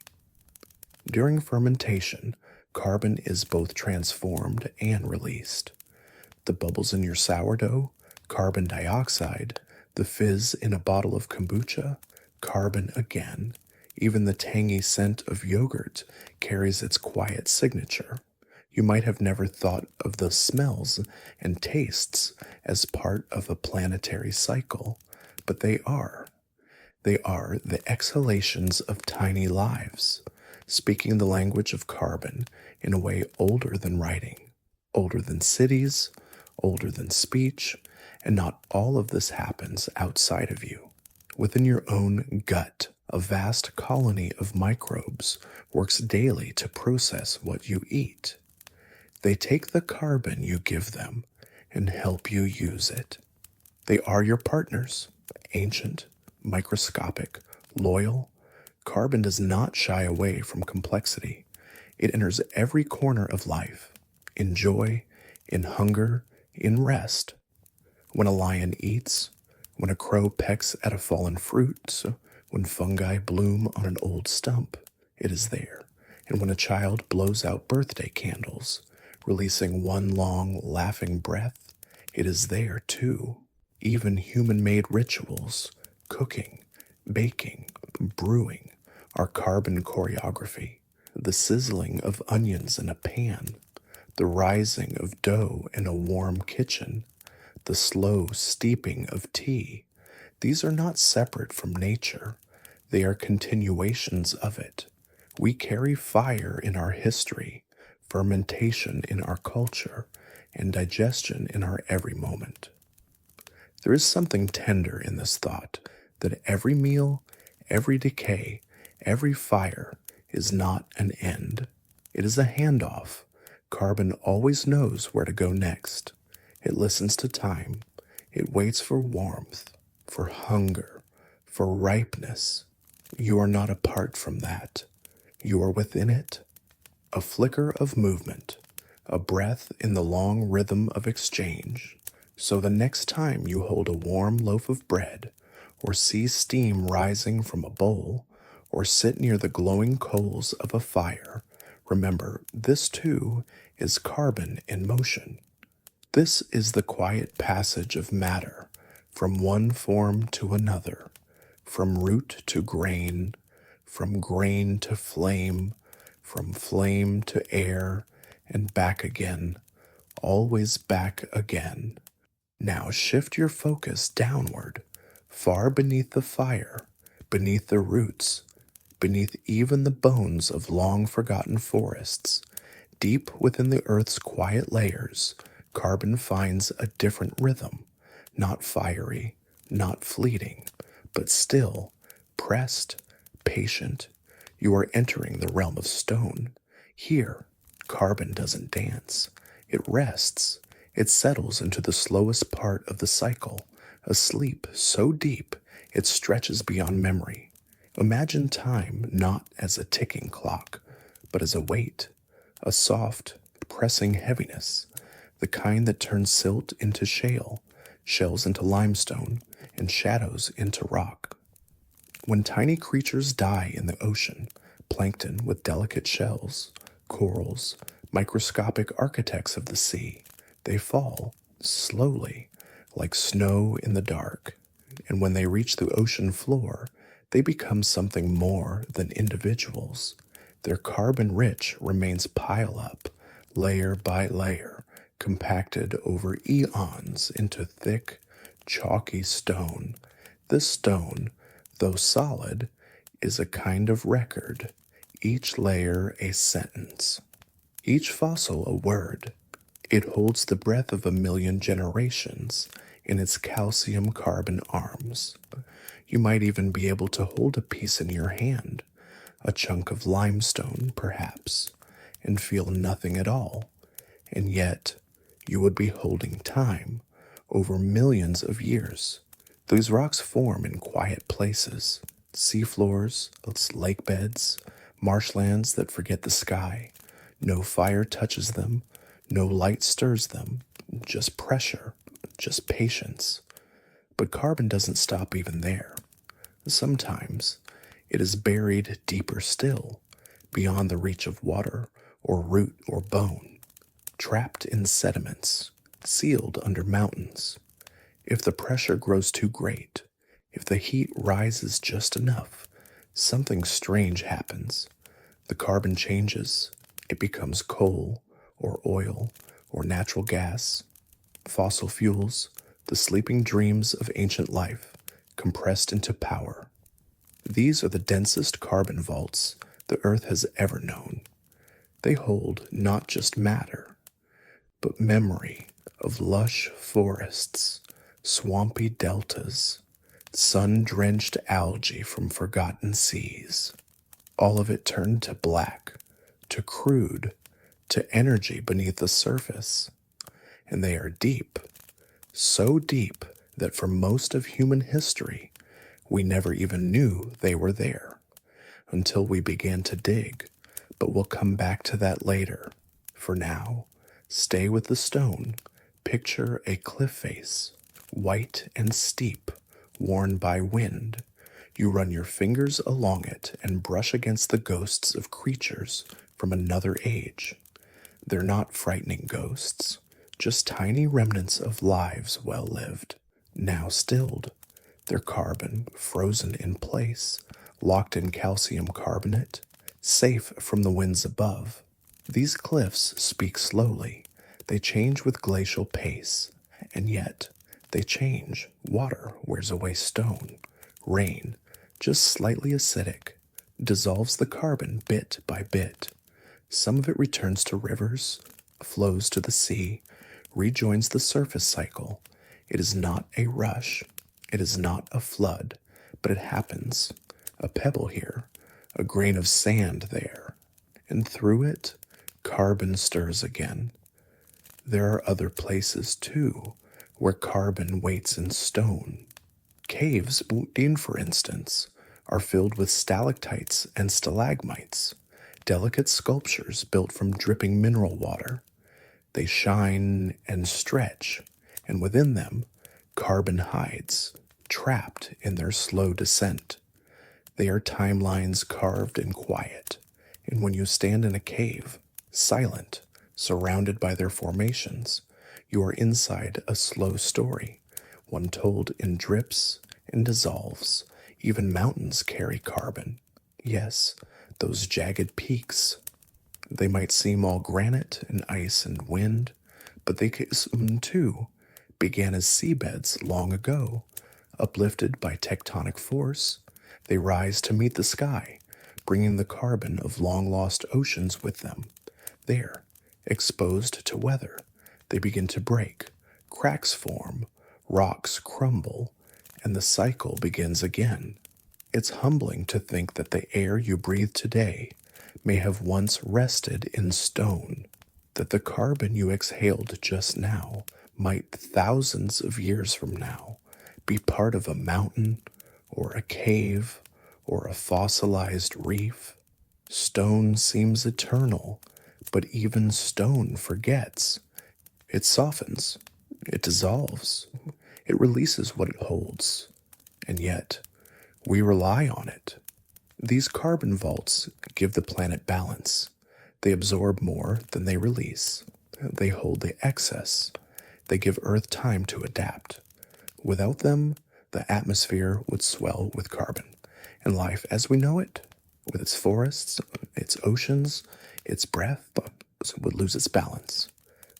During fermentation, Carbon is both transformed and released. The bubbles in your sourdough, carbon dioxide. The fizz in a bottle of kombucha, carbon again. Even the tangy scent of yogurt carries its quiet signature. You might have never thought of the smells and tastes as part of a planetary cycle, but they are. They are the exhalations of tiny lives, speaking the language of carbon in a way older than writing, older than cities, older than speech, and not all of this happens outside of you. Within your own gut, a vast colony of microbes works daily to process what you eat. They take the carbon you give them and help you use it. They are your partners, ancient, microscopic, loyal. Carbon does not shy away from complexity. It enters every corner of life, in joy, in hunger, in rest. When a lion eats, when a crow pecks at a fallen fruit, when fungi bloom on an old stump, it is there. And when a child blows out birthday candles, releasing one long, laughing breath, it is there too. Even human-made rituals, cooking, baking, brewing, are carbon choreography. The sizzling of onions in a pan, the rising of dough in a warm kitchen, the slow steeping of tea. These are not separate from nature. They are continuations of it. We carry fire in our history, fermentation in our culture, and digestion in our every moment. There is something tender in this thought that every meal, every decay, every fire is not an end. It is a handoff. Carbon always knows where to go next. It listens to time. It waits for warmth, for hunger, for ripeness. You are not apart from that. You are within it. A flicker of movement, a breath in the long rhythm of exchange. So the next time you hold a warm loaf of bread, or see steam rising from a bowl, or sit near the glowing coals of a fire, remember this too is carbon in motion. This is the quiet passage of matter from one form to another, from root to grain, from grain to flame, from flame to air, and back again, always back again. Now shift your focus downward, far beneath the fire, beneath the roots, beneath even the bones of long-forgotten forests. Deep within the Earth's quiet layers, carbon finds a different rhythm, not fiery, not fleeting, but still, pressed, patient. You are entering the realm of stone. Here, carbon doesn't dance. It rests. It settles into the slowest part of the cycle, a sleep so deep it stretches beyond memory. Imagine time not as a ticking clock, but as a weight, a soft, pressing heaviness, the kind that turns silt into shale, shells into limestone, and shadows into rock. When tiny creatures die in the ocean, plankton with delicate shells, corals, microscopic architects of the sea, they fall, slowly, like snow in the dark. And when they reach the ocean floor, they become something more than individuals. Their carbon rich remains pile up, layer by layer, compacted over eons into thick, chalky stone. This stone, though solid, is a kind of record, each layer a sentence, each fossil a word. It holds the breath of 1,000,000 generations in its calcium carbon arms. You might even be able to hold a piece in your hand, a chunk of limestone, perhaps, and feel nothing at all. And yet, you would be holding time over millions of years. These rocks form in quiet places, seafloors, lake beds, marshlands that forget the sky. No fire touches them, no light stirs them, just pressure, just patience. But carbon doesn't stop even there. Sometimes it is buried deeper still, beyond the reach of water or root or bone, trapped in sediments, sealed under mountains. If the pressure grows too great, if the heat rises just enough, something strange happens. The carbon changes. It becomes coal or oil or natural gas, fossil fuels, the sleeping dreams of ancient life, compressed into power. These are the densest carbon vaults the Earth has ever known. They hold not just matter, but memory of lush forests, swampy deltas, sun-drenched algae from forgotten seas. All of it turned to black, to crude, to energy beneath the surface. And they are deep, so deep that for most of human history, we never even knew they were there until we began to dig. But we'll come back to that later. For now, stay with the stone. Picture a cliff face, white and steep, worn by wind. You run your fingers along it and brush against the ghosts of creatures from another age. They're not frightening ghosts, just tiny remnants of lives well lived, now stilled. Their carbon frozen in place, locked in calcium carbonate, safe from the winds above. These cliffs speak slowly. They change with glacial pace, and yet they change. Water wears away stone. Rain, just slightly acidic, dissolves the carbon bit by bit. Some of it returns to rivers, flows to the sea, rejoins the surface cycle. It is not a rush. It is not a flood, but it happens. A pebble here, a grain of sand there, and through it, carbon stirs again. There are other places, too, where carbon waits in stone. Caves, Boudin, for instance, are filled with stalactites and stalagmites, delicate sculptures built from dripping mineral water. They shine and stretch, and within them, carbon hides, trapped in their slow descent. They are timelines carved in quiet, and when you stand in a cave, silent, surrounded by their formations, you are inside a slow story, one told in drips and dissolves. Even mountains carry carbon. Yes, those jagged peaks. They might seem all granite and ice and wind, but they too began as seabeds long ago. Uplifted by tectonic force, they rise to meet the sky, bringing the carbon of long-lost oceans with them. There, exposed to weather, they begin to break, cracks form, rocks crumble, and the cycle begins again. It's humbling to think that the air you breathe today may have once rested in stone, that the carbon you exhaled just now might thousands of years from now be part of a mountain or a cave or a fossilized reef. Stone seems eternal, but even stone forgets. It softens, it dissolves, it releases what it holds, and yet we rely on it. These carbon vaults give the planet balance. They absorb more than they release. They hold the excess. They give Earth time to adapt. Without them, the atmosphere would swell with carbon, and life as we know it, with its forests, its oceans, its breath, would lose its balance.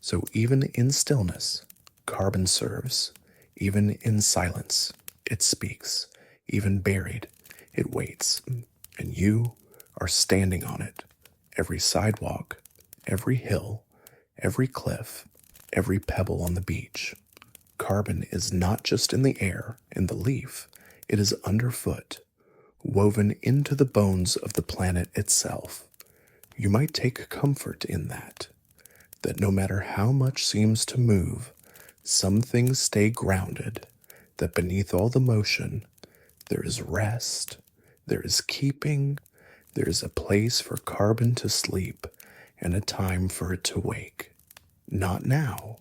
So even in stillness, carbon serves. Even in silence, it speaks. Even buried, it waits. And you are standing on it. Every sidewalk, every hill, every cliff, every pebble on the beach. Carbon is not just in the air, in the leaf. It is underfoot, woven into the bones of the planet itself. You might take comfort in that no matter how much seems to move, some things stay grounded, that beneath all the motion, there is rest, there is keeping, there is a place for carbon to sleep and a time for it to wake. Not now,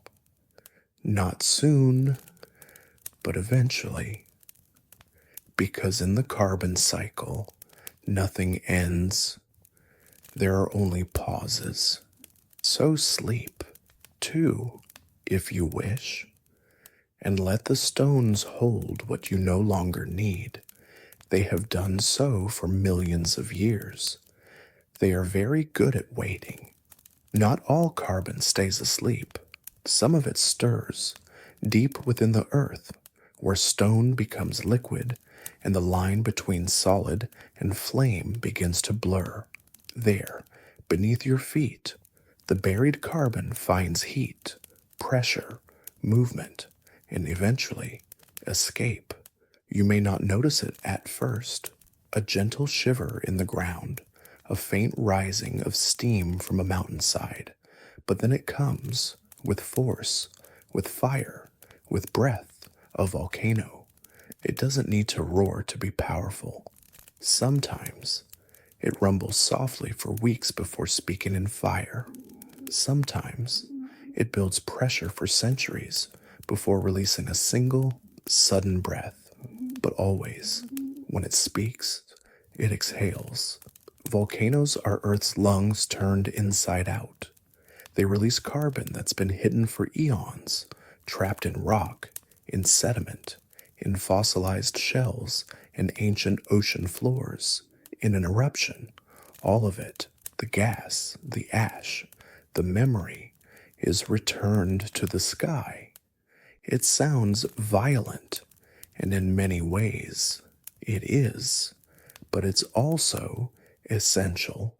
not soon, but eventually. Because in the carbon cycle, nothing ends, There are only pauses. So sleep, too, if you wish, and let the stones hold what you no longer need. They have done so for millions of years. They are very good at waiting. Not all carbon stays asleep. Some of it stirs, deep within the earth, where stone becomes liquid and the line between solid and flame begins to blur. There, beneath your feet, the buried carbon finds heat, pressure, movement, and eventually escape. You may not notice it at first. A gentle shiver in the ground, a faint rising of steam from a mountainside, but then it comes, with force, with fire, with breath, a volcano. It doesn't need to roar to be powerful. Sometimes it rumbles softly for weeks before speaking in fire. Sometimes it builds pressure for centuries before releasing a single, sudden breath. But always, when it speaks, it exhales. Volcanoes are Earth's lungs turned inside out. They release carbon that's been hidden for eons, trapped in rock, in sediment, in fossilized shells, and ancient ocean floors. In an eruption, all of it, the gas, the ash, the memory, is returned to the sky. It sounds violent, and in many ways, it is, but it's also essential.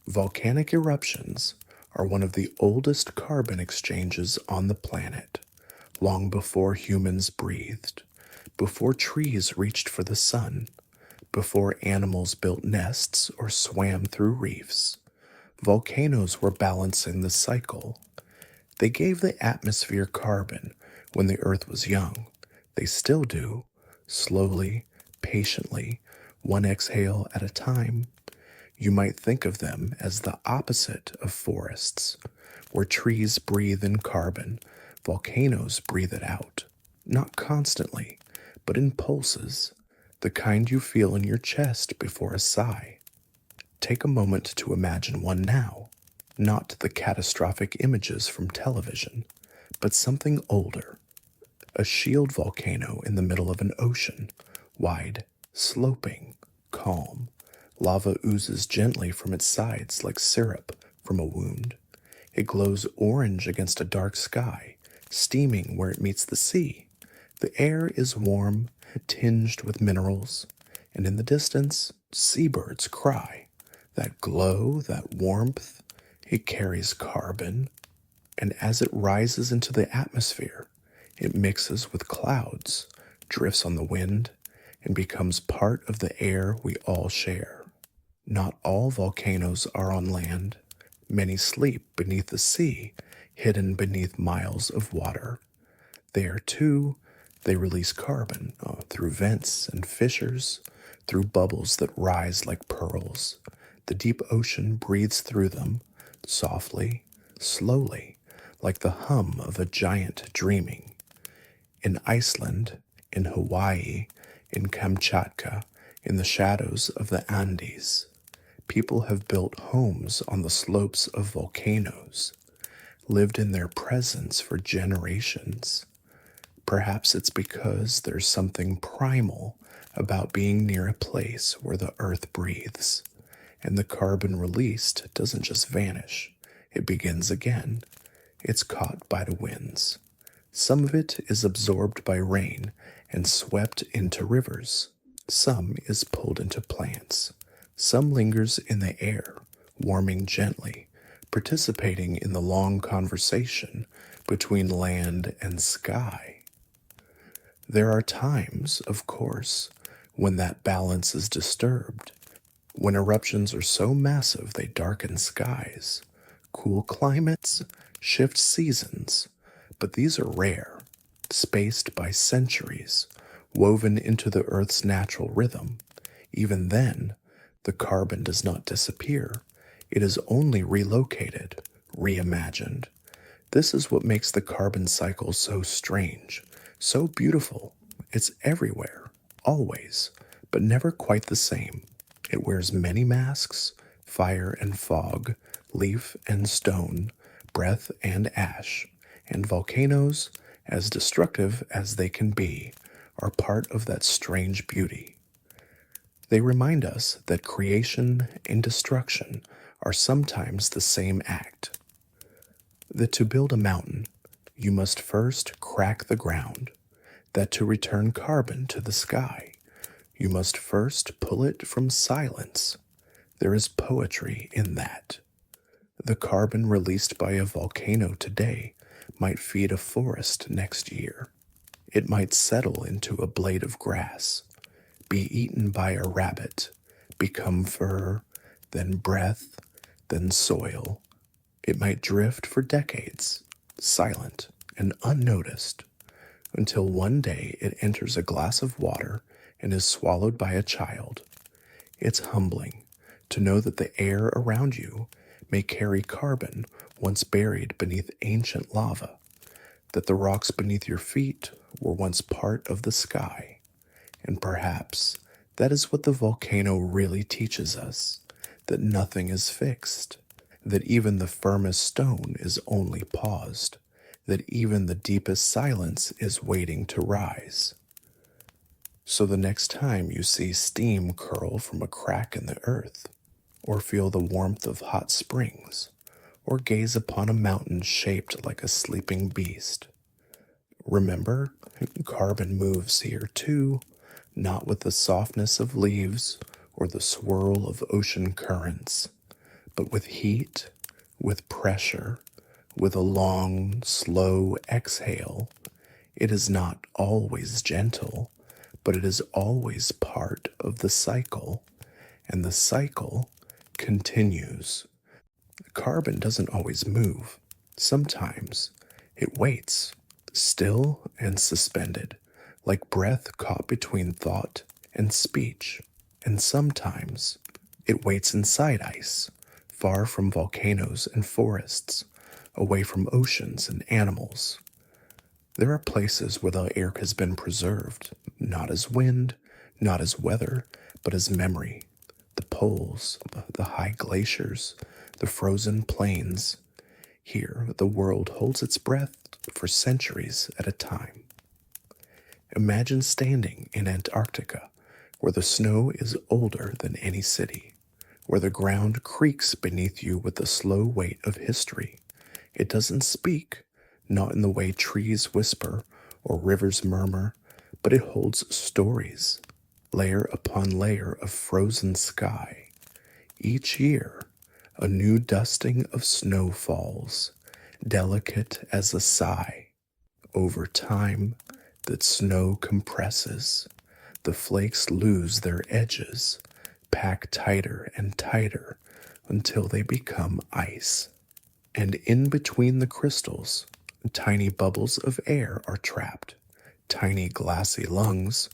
Volcanic eruptions are one of the oldest carbon exchanges on the planet, long before humans breathed, before trees reached for the sun, before animals built nests or swam through reefs. Volcanoes were balancing the cycle. They gave the atmosphere carbon when the Earth was young. They still do, slowly, patiently, one exhale at a time. You might think of them as the opposite of forests, where trees breathe in carbon, volcanoes breathe it out. Not constantly, but in pulses, the kind you feel in your chest before a sigh. Take a moment to imagine one now, not the catastrophic images from television, but something older. A shield volcano in the middle of an ocean, wide, sloping, calm. Lava oozes gently from its sides like syrup from a wound. It glows orange against a dark sky, steaming where it meets the sea. The air is warm, tinged with minerals, and in the distance, seabirds cry. That glow, that warmth, it carries carbon, and as it rises into the atmosphere, it mixes with clouds, drifts on the wind, and becomes part of the air we all share. Not all volcanoes are on land. Many sleep beneath the sea, hidden beneath miles of water. There, too, they release carbon through vents and fissures, through bubbles that rise like pearls. The deep ocean breathes through them, softly, slowly, like the hum of a giant dreaming. In Iceland, in Hawaii, in Kamchatka, in the shadows of the Andes, people have built homes on the slopes of volcanoes, lived in their presence for generations. Perhaps it's because there's something primal about being near a place where the earth breathes, and the carbon released doesn't just vanish, it begins again. It's caught by the winds. Some of it is absorbed by rain and swept into rivers. Some is pulled into plants. Some lingers in the air, warming gently, participating in the long conversation between land and sky. There are times, of course, when that balance is disturbed, when eruptions are so massive they darken skies, cool climates, shift seasons, but these are rare, spaced by centuries, woven into the Earth's natural rhythm. Even then, the carbon does not disappear. It is only relocated, reimagined. This is what makes the carbon cycle so strange, so beautiful. It's everywhere, always, but never quite the same. It wears many masks, fire and fog, leaf and stone, breath and ash, and volcanoes, as destructive as they can be, are part of that strange beauty. They remind us that creation and destruction are sometimes the same act. That to build a mountain, you must first crack the ground, that to return carbon to the sky, you must first pull it from silence. There is poetry in that. The carbon released by a volcano today might feed a forest next year. It might settle into a blade of grass, be eaten by a rabbit, become fur, then breath, then soil. It might drift for decades, silent and unnoticed, until one day it enters a glass of water and is swallowed by a child. It's humbling to know that the air around you may carry carbon once buried beneath ancient lava, that the rocks beneath your feet were once part of the sky. And perhaps that is what the volcano really teaches us, that nothing is fixed, that even the firmest stone is only paused, that even the deepest silence is waiting to rise. So the next time you see steam curl from a crack in the earth, or feel the warmth of hot springs, or gaze upon a mountain shaped like a sleeping beast, remember, carbon moves here too, not with the softness of leaves or the swirl of ocean currents, but with heat, with pressure, with a long, slow exhale. It is not always gentle, but it is always part of the cycle, and the cycle continues. Carbon doesn't always move. Sometimes it waits, still and suspended, like breath caught between thought and speech. And sometimes it waits inside ice, far from volcanoes and forests, away from oceans and animals. There are places where the air has been preserved, not as wind, not as weather, but as memory. The poles, the high glaciers, the frozen plains. Here, the world holds its breath for centuries at a time. Imagine standing in Antarctica, where the snow is older than any city, where the ground creaks beneath you with the slow weight of history. It doesn't speak, not in the way trees whisper or rivers murmur, but it holds stories, layer upon layer of frozen sky. Each year, a new dusting of snow falls, delicate as a sigh. Over time, that snow compresses. The flakes lose their edges, pack tighter and tighter until they become ice. And in between the crystals, tiny bubbles of air are trapped, tiny glassy lungs,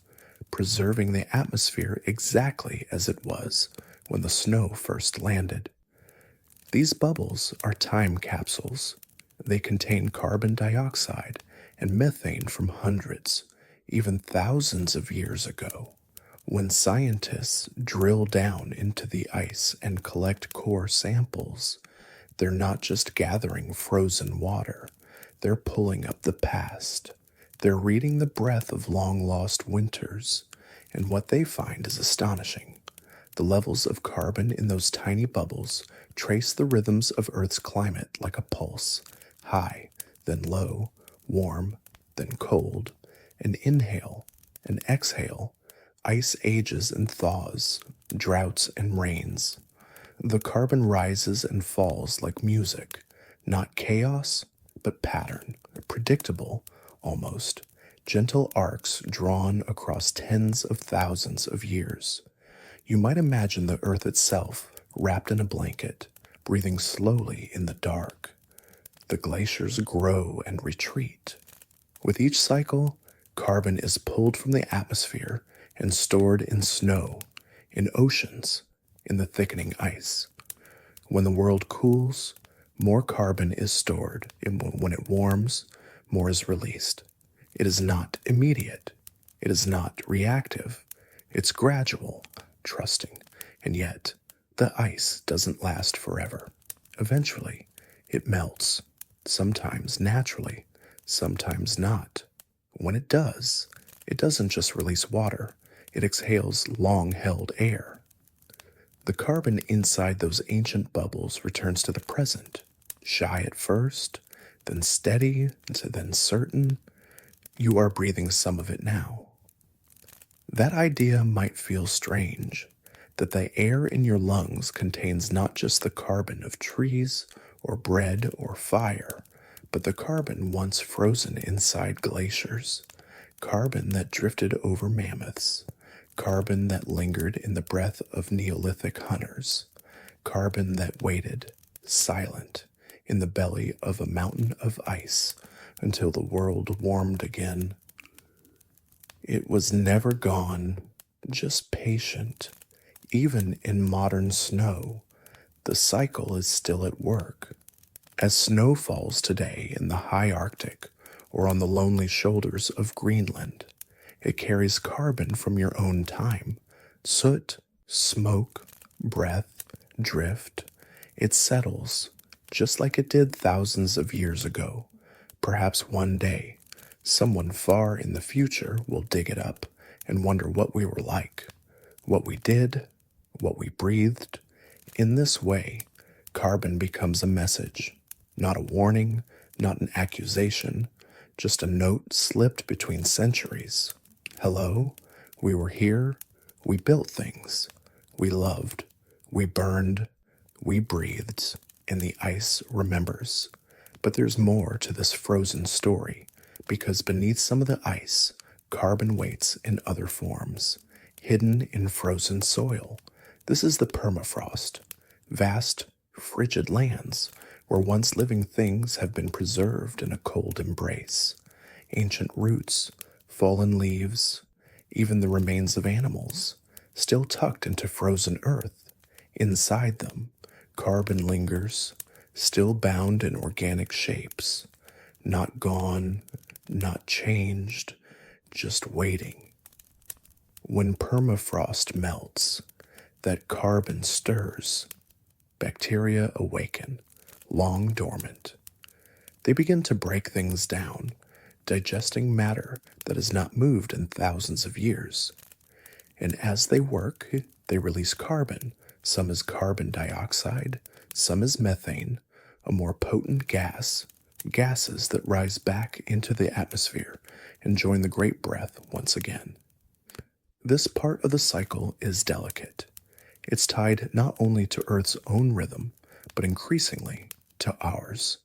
preserving the atmosphere exactly as it was when the snow first landed. These bubbles are time capsules. They contain carbon dioxide and methane from hundreds, even thousands of years ago. When scientists drill down into the ice and collect core samples, they're not just gathering frozen water, they're pulling up the past. They're reading the breath of long-lost winters, and what they find is astonishing. The levels of carbon in those tiny bubbles trace the rhythms of Earth's climate like a pulse, high, then low, warm, then cold, an inhale, an exhale, ice ages and thaws, droughts and rains. The carbon rises and falls like music, not chaos, but pattern, predictable, almost, gentle arcs drawn across tens of thousands of years. You might imagine the earth itself wrapped in a blanket, breathing slowly in the dark. The glaciers grow and retreat. With each cycle, carbon is pulled from the atmosphere and stored in snow, in oceans, in the thickening ice. When the world cools, more carbon is stored, and when it warms, more is released. It is not immediate. It is not reactive. It's gradual, trusting, and yet The ice doesn't last forever. Eventually, it melts, sometimes naturally, sometimes not. When it does, it doesn't just release water, it exhales long held air. The carbon inside those ancient bubbles returns to the present, shy at first, then steady, then certain. You are breathing some of it now. That idea might feel strange, that the air in your lungs contains not just the carbon of trees or bread or fire, but the carbon once frozen inside glaciers, carbon that drifted over mammoths, carbon that lingered in the breath of Neolithic hunters, carbon that waited, silent, in the belly of a mountain of ice until the world warmed again. It was never gone, just patient. Even in modern snow, the cycle is still at work. As snow falls today in the high Arctic or on the lonely shoulders of Greenland, it carries carbon from your own time. Soot, smoke, breath, drift. It settles, just like it did thousands of years ago. Perhaps one day, someone far in the future will dig it up and wonder what we were like, what we did, what we breathed. In this way, carbon becomes a message, not a warning, not an accusation, just a note slipped between centuries. Hello, we were here, we built things, we loved, we burned, we breathed, and the ice remembers. But there's more to this frozen story, because beneath some of the ice, carbon waits in other forms, hidden in frozen soil. This is the permafrost, vast, frigid lands where once living things have been preserved in a cold embrace. Ancient roots, fallen leaves, even the remains of animals, still tucked into frozen earth. Inside them, carbon lingers, still bound in organic shapes, not gone, not changed, just waiting. When permafrost melts, that carbon stirs. Bacteria awaken, long dormant. They begin to break things down, digesting matter that has not moved in thousands of years. And as they work, they release carbon, some as carbon dioxide, some as methane, a more potent gas, gases that rise back into the atmosphere and join the great breath once again. This part of the cycle is delicate. It's tied not only to Earth's own rhythm, but increasingly to ours.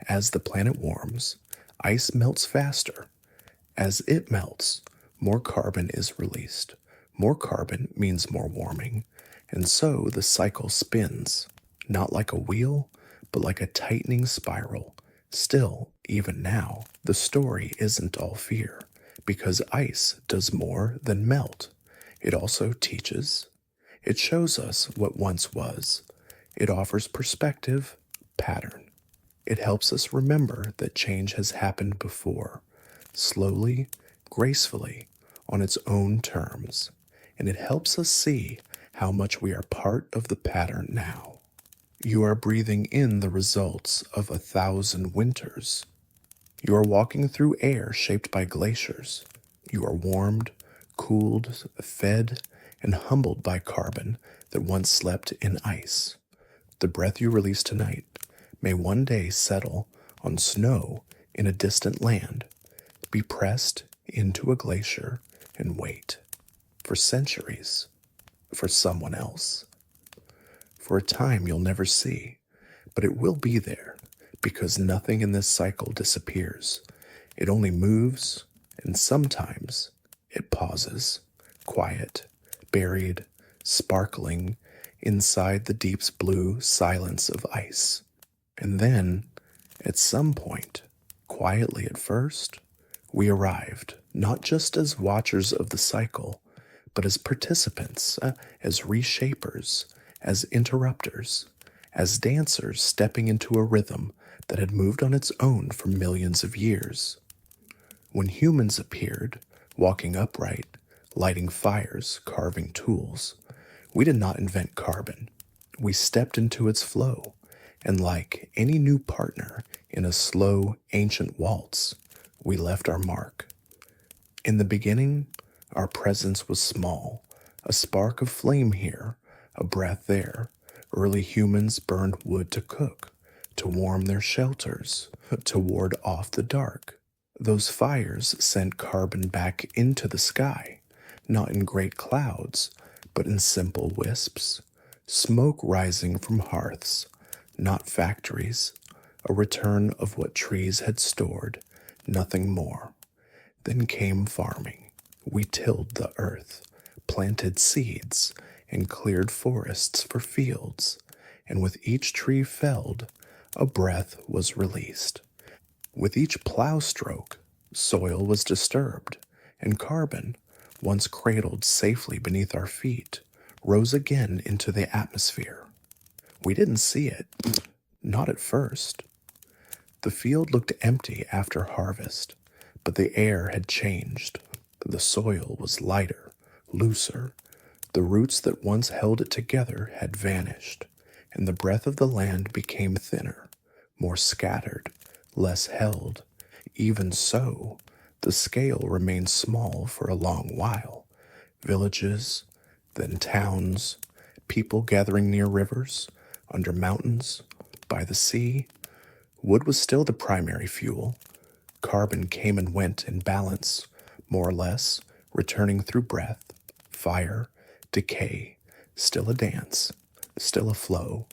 As the planet warms, ice melts faster. As it melts, more carbon is released. More carbon means more warming, and so the cycle spins, not like a wheel, but like a tightening spiral. Still, even now, the story isn't all fear, because ice does more than melt. It also teaches. It shows us what once was. It offers perspective, pattern. It helps us remember that change has happened before, slowly, gracefully, on its own terms. And it helps us see how much we are part of the pattern now. You are breathing in the results of 1,000 winters. You are walking through air shaped by glaciers. You are warmed, cooled, fed, and humbled by carbon that once slept in ice. The breath you release tonight may one day settle on snow in a distant land, be pressed into a glacier, and wait for centuries for someone else. For a time you'll never see, but it will be there because nothing in this cycle disappears. It only moves, and sometimes it pauses, quiet, buried, sparkling inside the deep's blue silence of ice. And then, at some point, quietly at first, we arrived, not just as watchers of the cycle, but as participants, as reshapers, as interrupters, as dancers stepping into a rhythm that had moved on its own for millions of years. When humans appeared, walking upright, lighting fires, carving tools, we did not invent carbon. We stepped into its flow, and like any new partner in a slow, ancient waltz, we left our mark. In the beginning, our presence was small, a spark of flame here, a breath there. Early humans burned wood to cook, to warm their shelters, to ward off the dark. Those fires sent carbon back into the sky, not in great clouds, but in simple wisps. Smoke rising from hearths, not factories, a return of what trees had stored, nothing more. Then came farming. We tilled the earth, planted seeds, and cleared forests for fields, and with each tree felled, a breath was released. With each plow stroke, soil was disturbed, and carbon, once cradled safely beneath our feet, rose again into the atmosphere. We didn't see it, not at first. The field looked empty after harvest, but the air had changed. The soil was lighter, looser. The roots that once held it together had vanished, and the breath of the land became thinner, more scattered, less held. Even so, the scale remained small for a long while. Villages, then towns, people gathering near rivers, under mountains, by the sea. Wood was still the primary fuel. Carbon came and went in balance, more or less, returning through breath, fire, decay, still a dance, still a flow.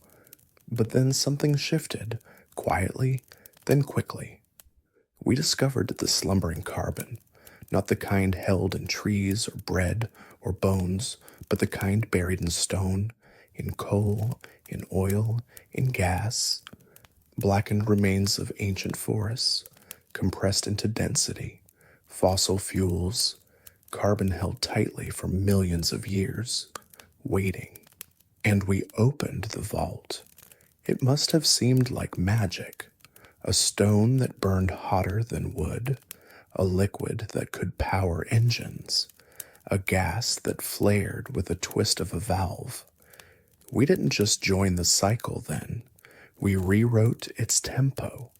But then something shifted, quietly, then quickly. We discovered the slumbering carbon, not the kind held in trees or bread or bones, but the kind buried in stone, in coal, in oil, in gas, blackened remains of ancient forests, compressed into density, fossil fuels, carbon held tightly for millions of years, waiting. And we opened the vault. It must have seemed like magic, a stone that burned hotter than wood, a liquid that could power engines, a gas that flared with a twist of a valve. We didn't just join the cycle then, we rewrote its tempo.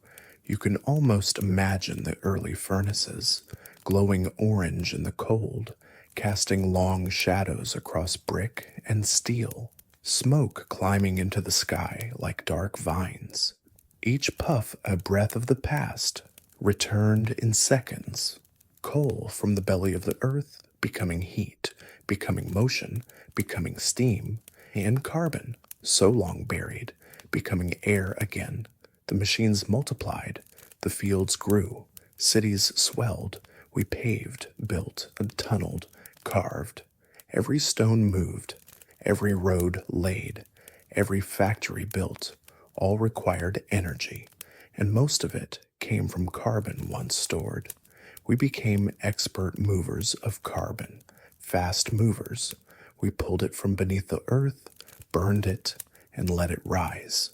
You can almost imagine the early furnaces, glowing orange in the cold, casting long shadows across brick and steel, smoke climbing into the sky like dark vines. Each puff a breath of the past, returned in seconds. Coal from the belly of the earth, becoming heat, becoming motion, becoming steam, and carbon, so long buried, becoming air again. The machines multiplied, the fields grew, cities swelled, we paved, built, tunneled, carved. Every stone moved, every road laid, every factory built, all required energy, and most of it came from carbon once stored. We became expert movers of carbon, fast movers. We pulled it from beneath the earth, burned it, and let it rise.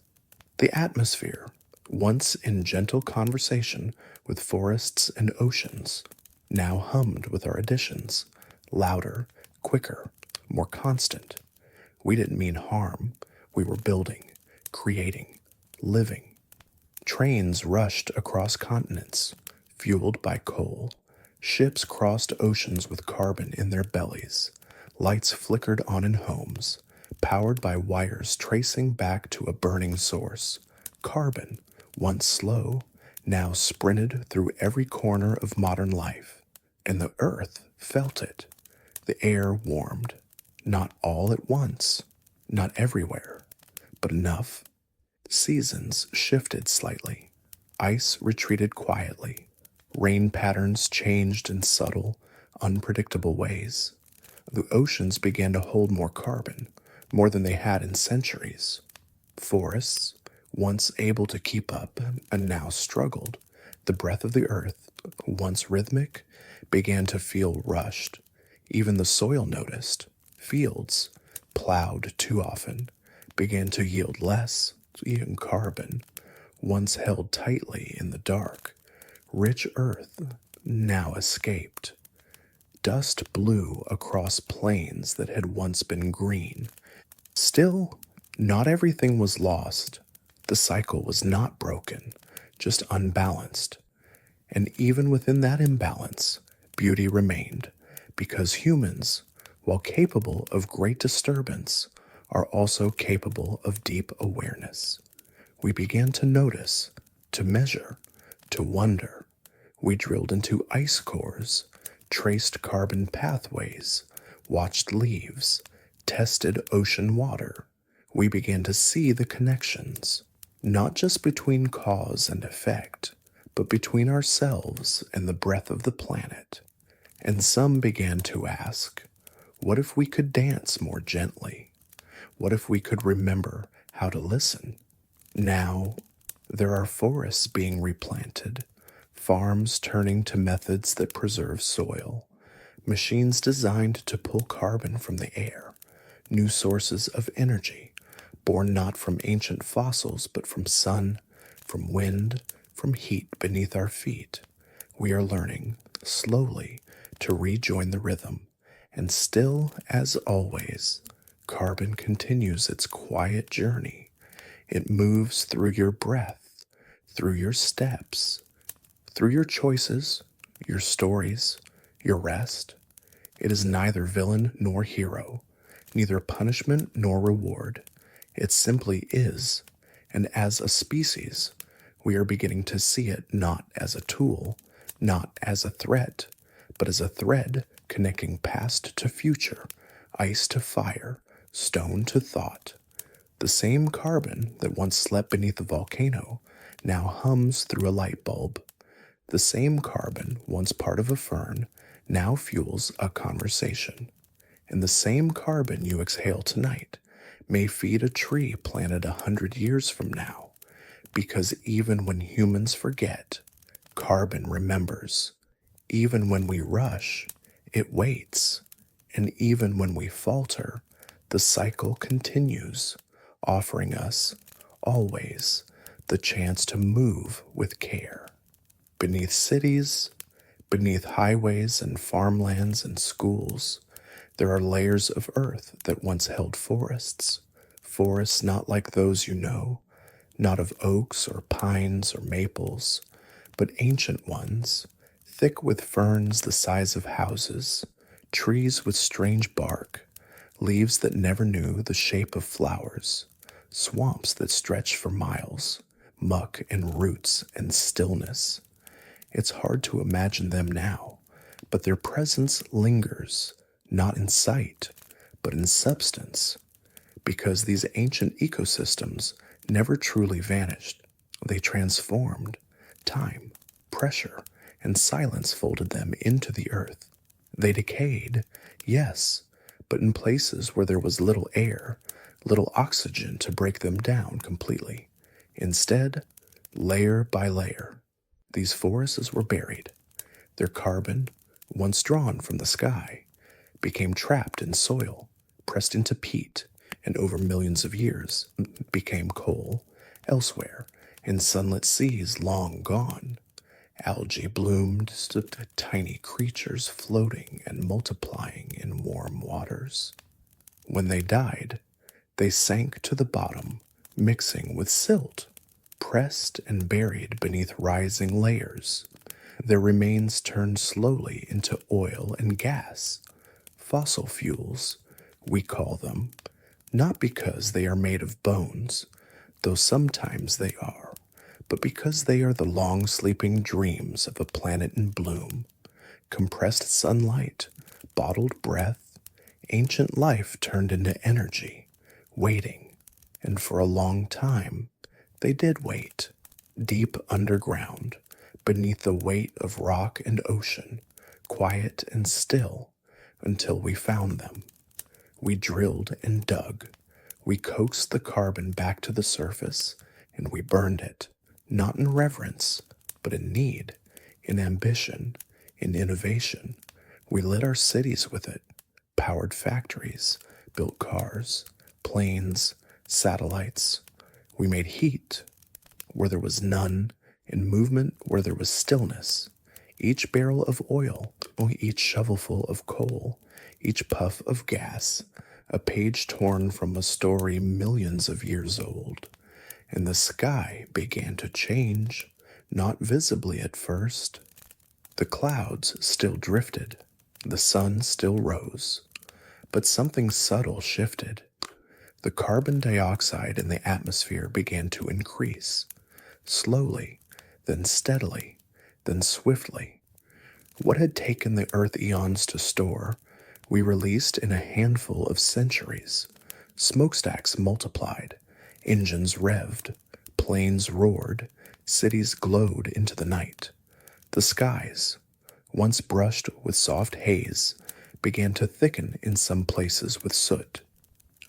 The atmosphere, once in gentle conversation with forests and oceans, now hummed with our additions, louder, quicker, more constant. We didn't mean harm. We were building, creating, living. Trains rushed across continents, fueled by coal. Ships crossed oceans with carbon in their bellies. Lights flickered on in homes, powered by wires tracing back to a burning source. Carbon, once slow, now sprinted through every corner of modern life. And the earth felt it. The air warmed, not all at once, not everywhere, but enough. Seasons shifted slightly. Ice retreated quietly. Rain patterns changed in subtle, unpredictable ways. The oceans began to hold more carbon, more than they had in centuries. Forests, once able to keep up and now struggled. The breath of the earth, once rhythmic, began to feel rushed. Even the soil noticed. Fields, plowed too often, began to yield less, even carbon, once held tightly in the dark. Rich earth now escaped. Dust blew across plains that had once been green. Still, Not everything was lost. The cycle was not broken, just unbalanced. And even within that imbalance, beauty remained, because humans, while capable of great disturbance, are also capable of deep awareness. We began to notice, to measure, to wonder. We drilled into ice cores, traced carbon pathways, watched leaves, tested ocean water. We began to see the connections, not just between cause and effect, but between ourselves and the breath of the planet. And some began to ask, what if we could dance more gently? What if we could remember how to listen? Now, there are forests being replanted, farms turning to methods that preserve soil, machines designed to pull carbon from the air, new sources of energy, born not from ancient fossils but from sun, from wind, from heat beneath our feet. We are learning, slowly, to rejoin the rhythm, and still, as always, carbon continues its quiet journey. It moves through your breath, through your steps, through your choices, your stories, your rest. It is neither villain nor hero, neither punishment nor reward. It simply is, and as a species, we are beginning to see it not as a tool, not as a threat, but as a thread connecting past to future, ice to fire, stone to thought. The same carbon that once slept beneath a volcano now hums through a light bulb. The same carbon, once part of a fern, now fuels a conversation. And the same carbon you exhale tonight may feed a tree planted 100 years from now, because even when humans forget, carbon remembers. Even when we rush, it waits. And even when we falter, the cycle continues, offering us, always, the chance to move with care. Beneath cities, beneath highways and farmlands and schools, there are layers of earth that once held forests. Forests not like those you know, not of oaks or pines or maples, but ancient ones, thick with ferns the size of houses, trees with strange bark, leaves that never knew the shape of flowers, swamps that stretch for miles, muck and roots and stillness. It's hard to imagine them now, but their presence lingers, not in sight, but in substance, because these ancient ecosystems never truly vanished. They transformed. Time, pressure, and silence folded them into the earth. They decayed, yes, but in places where there was little air, little oxygen to break them down completely. Instead, layer by layer, these forests were buried. Their carbon, once drawn from the sky, became trapped in soil, pressed into peat, and over millions of years became coal elsewhere in sunlit seas long gone. Algae bloomed, tiny creatures floating and multiplying in warm waters. When they died, they sank to the bottom, mixing with silt, pressed and buried beneath rising layers. Their remains turned slowly into oil and gas, fossil fuels, we call them, not because they are made of bones, though sometimes they are, but because they are the long-sleeping dreams of a planet in bloom, compressed sunlight, bottled breath, ancient life turned into energy, waiting, and for a long time, they did wait, deep underground, beneath the weight of rock and ocean, quiet and still, until we found them. We drilled and dug. We coaxed the carbon back to the surface, and we burned it, not in reverence, but in need, in ambition, in innovation. We lit our cities with it, powered factories, built cars, planes, satellites. We made heat where there was none, and movement where there was stillness. Each barrel of oil, each shovelful of coal, each puff of gas, a page torn from a story millions of years old, and the sky began to change, not visibly at first. The clouds still drifted, the sun still rose, but something subtle shifted. The carbon dioxide in the atmosphere began to increase, slowly, then steadily, then swiftly. What had taken the Earth eons to store, we released in a handful of centuries. Smokestacks multiplied, engines revved, planes roared, cities glowed into the night. The skies, once brushed with soft haze, began to thicken in some places with soot.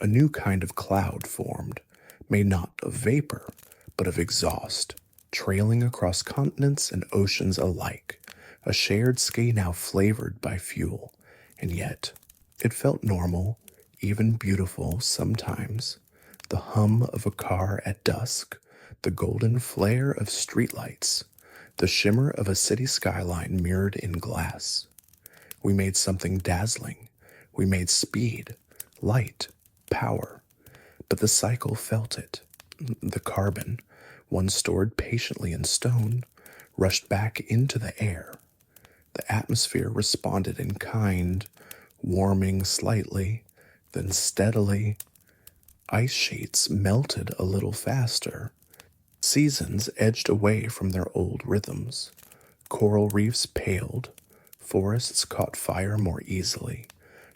A new kind of cloud formed, made not of vapor, but of exhaust, trailing across continents and oceans alike, a shared sky now flavored by fuel, and yet it felt normal, even beautiful sometimes. The hum of a car at dusk, the golden flare of streetlights, the shimmer of a city skyline mirrored in glass. We made something dazzling. We made speed, light, power. But the cycle felt it. The carbon, once stored patiently in stone, rushed back into the air. The atmosphere responded in kind, warming slightly, then steadily. Ice sheets melted a little faster. Seasons edged away from their old rhythms. Coral reefs paled. Forests caught fire more easily.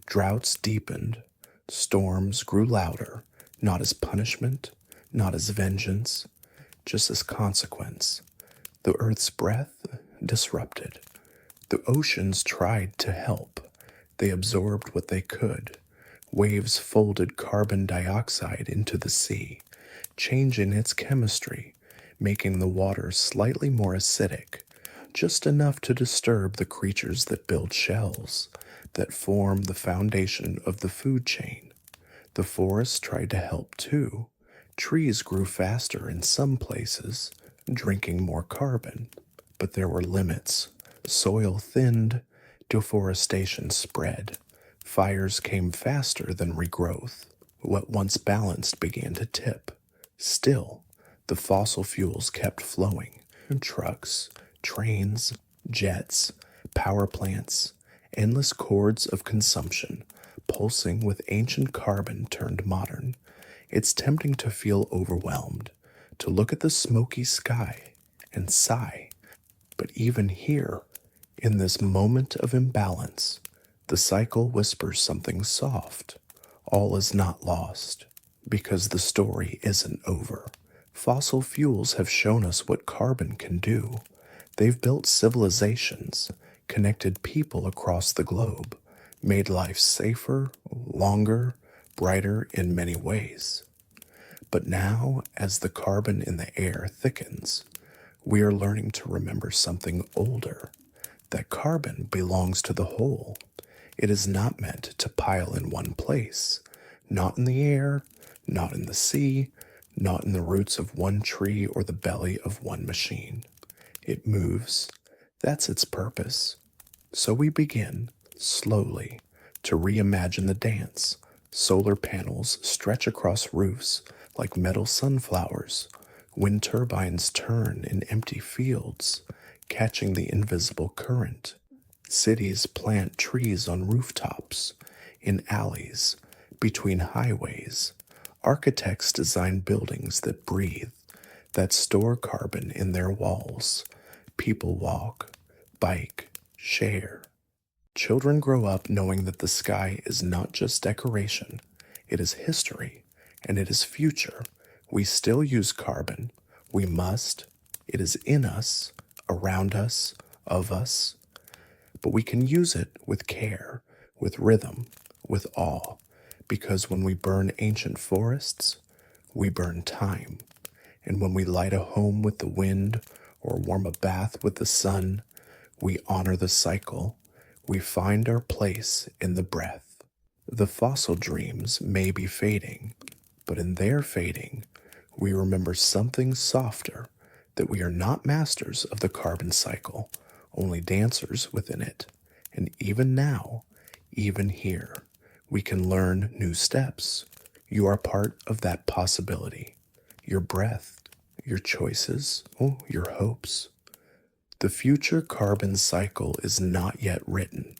Droughts deepened. Storms grew louder, not as punishment, not as vengeance, just as consequence. The earth's breath disrupted. The oceans tried to help. They absorbed what they could. Waves folded carbon dioxide into the sea, changing its chemistry, making the water slightly more acidic, just enough to disturb the creatures that build shells, that form the foundation of the food chain. The forest tried to help too. Trees grew faster in some places, drinking more carbon, but there were limits. Soil thinned, deforestation spread. Fires came faster than regrowth. What once balanced began to tip. Still, the fossil fuels kept flowing. Trucks, trains, jets, power plants, endless cords of consumption, pulsing with ancient carbon turned modern. It's tempting to feel overwhelmed, to look at the smoky sky and sigh. But even here, in this moment of imbalance, the cycle whispers something soft. All is not lost, because the story isn't over. Fossil fuels have shown us what carbon can do. They've built civilizations, connected people across the globe, made life safer, longer, brighter in many ways. But now, as the carbon in the air thickens, we are learning to remember something older, that carbon belongs to the whole. It is not meant to pile in one place, not in the air, not in the sea, not in the roots of one tree or the belly of one machine. It moves. That's its purpose. So we begin, slowly, to reimagine the dance. Solar panels stretch across roofs like metal sunflowers. Wind turbines turn in empty fields, catching the invisible current. Cities plant trees on rooftops, in alleys, between highways. Architects design buildings that breathe, that store carbon in their walls. People walk, bike, share. Children grow up knowing that the sky is not just decoration, it is history, and it is future. We still use carbon. We must. It is in us, around us, of us. But we can use it with care, with rhythm, with awe, because when we burn ancient forests, we burn time. And when we light a home with the wind or warm a bath with the sun, we honor the cycle. We find our place in the breath. The fossil dreams may be fading, but in their fading, we remember something softer, that we are not masters of the carbon cycle, only dancers within it. And even now, even here, We can learn new steps. You are part of that possibility. Your breath, your choices, your hopes. The future carbon cycle is not yet written.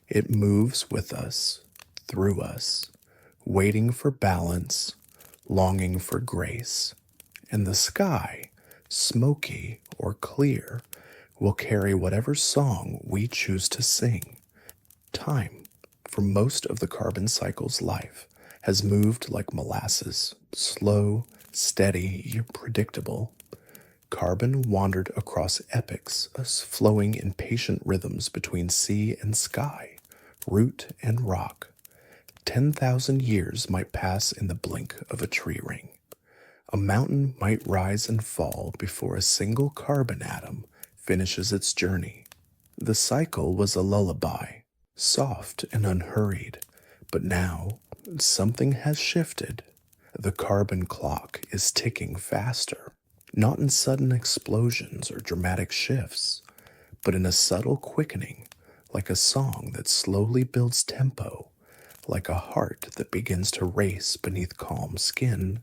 It moves with us, through us, waiting for balance, longing for grace. And the sky, smoky or clear, will carry whatever song we choose to sing. Time, for most of the carbon cycle's life, has moved like molasses, slow, steady, yet predictable. Carbon wandered across epochs, flowing in patient rhythms between sea and sky, root and rock. 10,000 years might pass in the blink of a tree ring. A mountain might rise and fall before a single carbon atom finishes its journey. The cycle was a lullaby, soft and unhurried, but now something has shifted. The carbon clock is ticking faster, not in sudden explosions or dramatic shifts, but in a subtle quickening, like a song that slowly builds tempo, like a heart that begins to race beneath calm skin.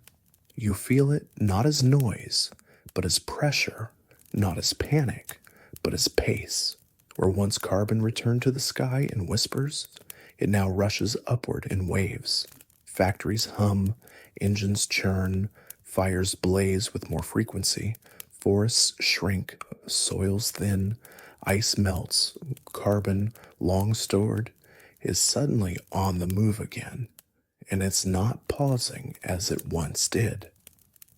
You feel it not as noise, but as pressure, not as panic, but as pace. Where once carbon returned to the sky in whispers, it now rushes upward in waves. Factories hum, engines churn, fires blaze with more frequency, forests shrink, soils thin, ice melts, carbon, long stored, is suddenly on the move again, and it's not pausing as it once did.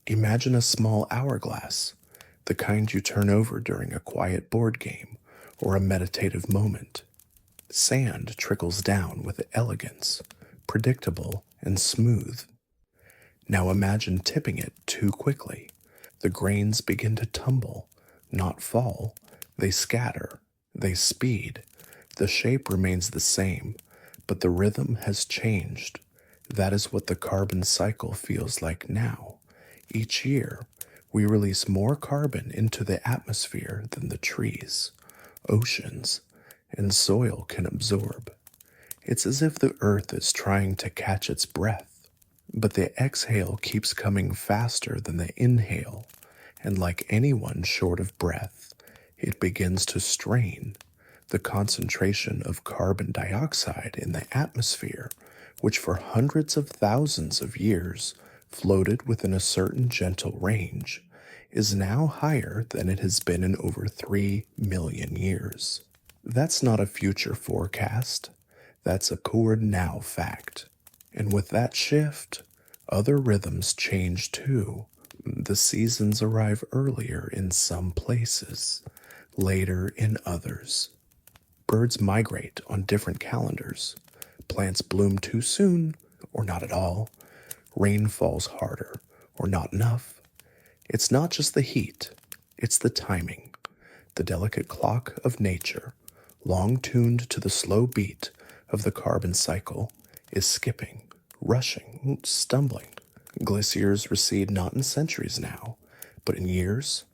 Imagine a small hourglass, the kind you turn over during a quiet board game or a meditative moment. Sand trickles down with elegance, predictable and smooth. Now imagine tipping it too quickly. The grains begin to tumble, not fall. They scatter, they speed. The shape remains the same, but the rhythm has changed. That is what the carbon cycle feels like now. Each year, we release more carbon into the atmosphere than the trees, oceans, and soil can absorb. It's as if the earth is trying to catch its breath, but the exhale keeps coming faster than the inhale, and like anyone short of breath, it begins to strain. The concentration of carbon dioxide in the atmosphere, which for hundreds of thousands of years floated within a certain gentle range, is now higher than it has been in over 3 million years. That's not a future forecast. That's a core now fact. And with that shift, other rhythms change too. The seasons arrive earlier in some places, later in others. Birds migrate on different calendars. Plants bloom too soon or not at all. Rain falls harder or not enough. It's not just the heat, it's the timing. The delicate clock of nature, long tuned to the slow beat of the carbon cycle, is skipping, rushing, stumbling. Glaciers recede not in centuries now, but in years.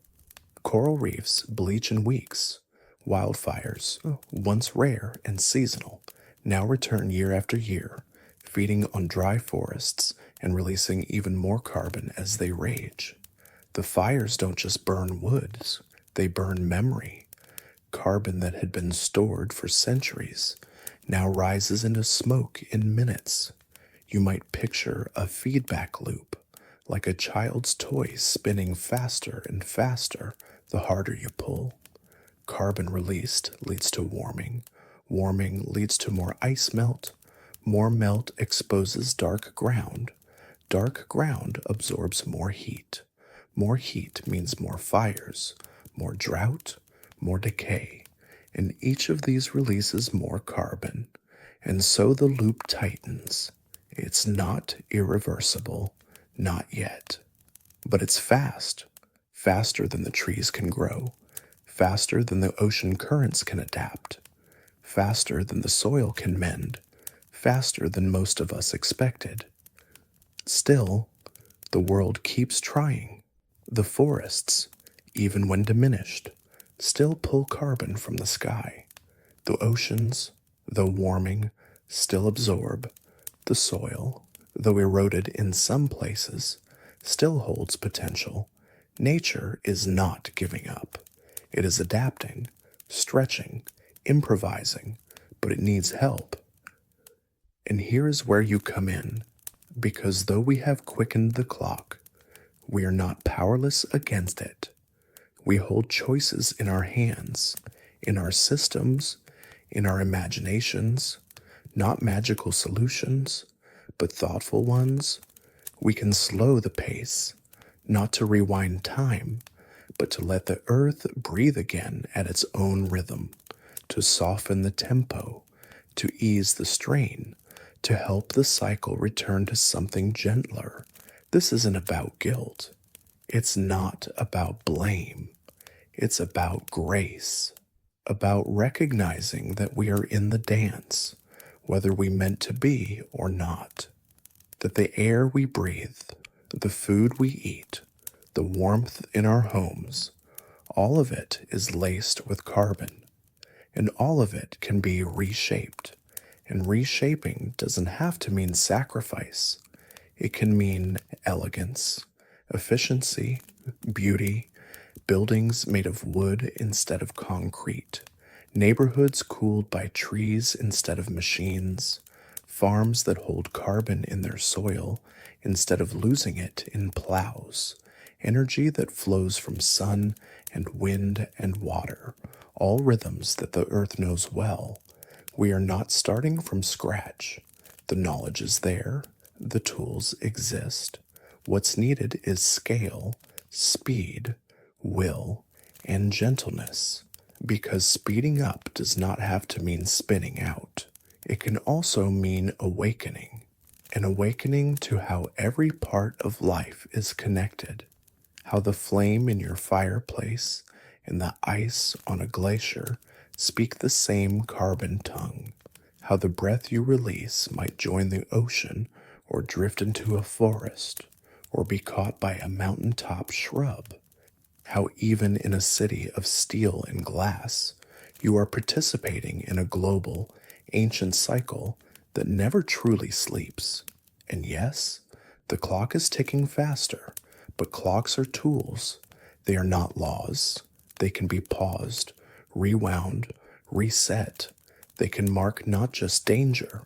Coral reefs bleach in weeks. Wildfires, once rare and seasonal, now return year after year, feeding on dry forests and releasing even more carbon as they rage. The fires don't just burn woods, they burn memory. Carbon that had been stored for centuries now rises into smoke in minutes. You might picture a feedback loop, like a child's toy spinning faster and faster the harder you pull. Carbon released leads to warming. Warming leads to more ice melt. More melt exposes dark ground. Dark ground absorbs more heat. More heat means more fires, more drought, more decay. And each of these releases more carbon. And so the loop tightens. It's not irreversible, not yet. But it's fast, faster than the trees can grow, faster than the ocean currents can adapt, faster than the soil can mend, faster than most of us expected. Still, the world keeps trying. The forests, even when diminished, still pull carbon from the sky. The oceans, though warming, still absorb. The soil, though eroded in some places, still holds potential. Nature is not giving up. It is adapting, stretching, improvising, but it needs help. And here is where you come in, because though we have quickened the clock, we are not powerless against it. We hold choices in our hands, in our systems, in our imaginations, not magical solutions, but thoughtful ones. We can slow the pace, not to rewind time, but to let the earth breathe again at its own rhythm, to soften the tempo, to ease the strain, to help the cycle return to something gentler. This isn't about guilt. It's not about blame. It's about grace, about recognizing that we are in the dance, whether we meant to be or not. That the air we breathe, the food we eat, the warmth in our homes, all of it is laced with carbon, and all of it can be reshaped. And reshaping doesn't have to mean sacrifice. It can mean elegance, efficiency, beauty, buildings made of wood instead of concrete, neighborhoods cooled by trees instead of machines, farms that hold carbon in their soil instead of losing it in plows, energy that flows from sun and wind and water, all rhythms that the earth knows well. We are not starting from scratch. The knowledge is there, the tools exist. What's needed is scale, speed, will, and gentleness, because speeding up does not have to mean spinning out. It can also mean awakening, an awakening to how every part of life is connected, how the flame in your fireplace and the ice on a glacier speak the same carbon tongue, how the breath you release might join the ocean or drift into a forest or be caught by a mountaintop shrub, how even in a city of steel and glass, you are participating in a global, ancient cycle that never truly sleeps. And yes, the clock is ticking faster, but clocks are tools. They are not laws. They can be paused, rewound, reset. They can mark not just danger,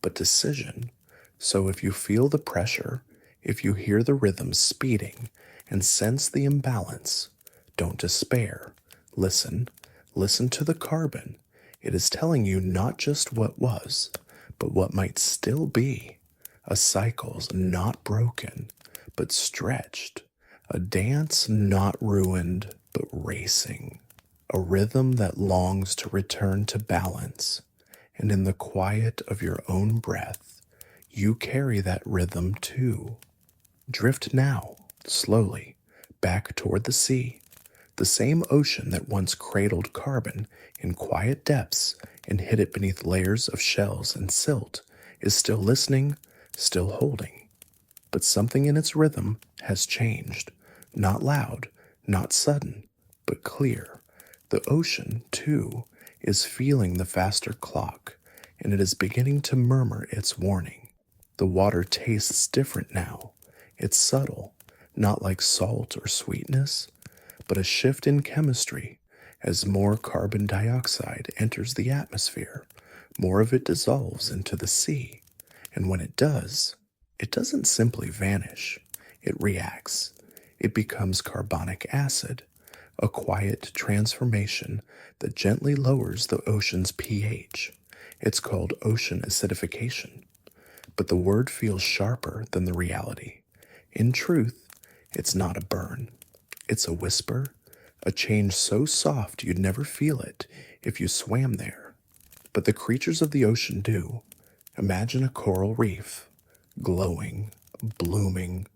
but decision. So if you feel the pressure, if you hear the rhythm speeding and sense the imbalance, don't despair. Listen. Listen to the carbon. It is telling you not just what was, but what might still be. A cycle's not broken, but stretched. A dance not ruined, but racing. A rhythm that longs to return to balance. And in the quiet of your own breath, you carry that rhythm too. Drift now, slowly, back toward the sea, the same ocean that once cradled carbon in quiet depths and hid it beneath layers of shells and silt is still listening, still holding. But something in its rhythm has changed, not loud, not sudden, but clear. The ocean, too, is feeling the faster clock, and it is beginning to murmur its warning. The water tastes different now. It's subtle, not like salt or sweetness, but a shift in chemistry as more carbon dioxide enters the atmosphere. More of it dissolves into the sea, and when it does, it doesn't simply vanish. It reacts. It becomes carbonic acid, a quiet transformation that gently lowers the ocean's pH. It's called ocean acidification. But the word feels sharper than the reality. In truth, it's not a burn. It's a whisper, a change so soft you'd never feel it if you swam there. But the creatures of the ocean do. Imagine a coral reef, glowing, blooming,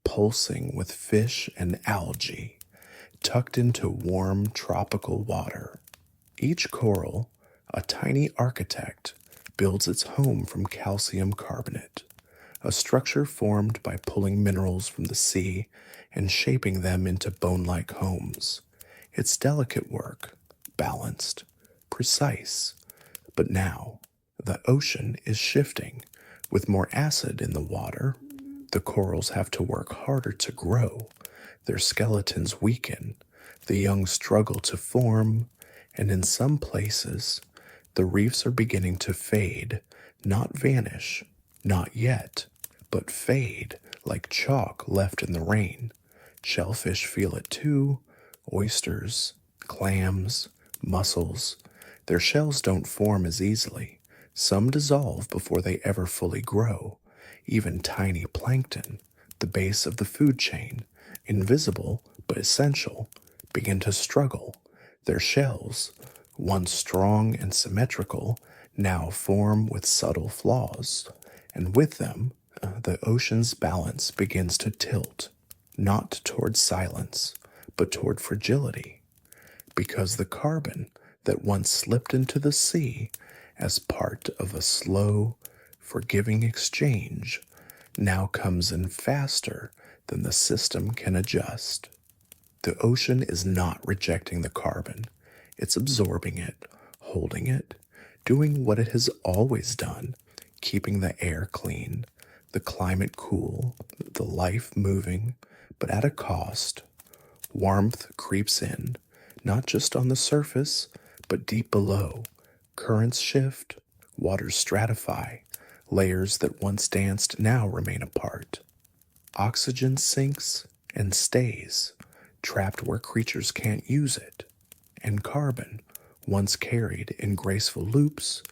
pulsing with fish and algae, tucked into warm tropical water. Each coral, a tiny architect, builds its home from calcium carbonate, a structure formed by pulling minerals from the sea and shaping them into bone-like homes. It's delicate work, balanced, precise. But now, the ocean is shifting With more acid in the water, the corals have to work harder to grow. Their skeletons weaken, the young struggle to form, and in some places, the reefs are beginning to fade, not vanish, not yet, but fade like chalk left in the rain. Shellfish feel it too, oysters, clams, mussels. Their shells don't form as easily. Some dissolve before they ever fully grow. Even tiny plankton, the base of the food chain, invisible but essential, begin to struggle. Their shells, once strong and symmetrical, now form with subtle flaws, and with them, the ocean's balance begins to tilt, not toward silence, but toward fragility, because the carbon that once slipped into the sea as part of a slow, forgiving exchange now comes in faster than the system can adjust. The ocean is not rejecting the carbon, it's absorbing it, holding it, doing what it has always done, keeping the air clean, the climate cool, the life moving, but at a cost. Warmth creeps in, not just on the surface, but deep below. Currents shift, waters stratify, layers that once danced now remain apart. Oxygen sinks and stays, trapped where creatures can't use it, and carbon, once carried in graceful loops,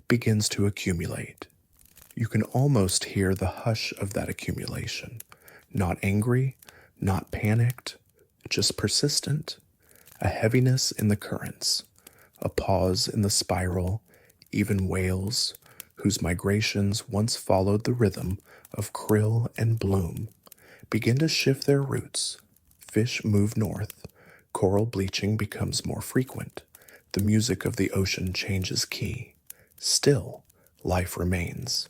begins to accumulate. You can almost hear the hush of that accumulation, not angry, not panicked, just persistent, a heaviness in the currents, a pause in the spiral, even whales, whose migrations once followed the rhythm of krill and bloom, begin to shift their routes. Fish move north, coral bleaching becomes more frequent, the music of the ocean changes key. Still, life remains.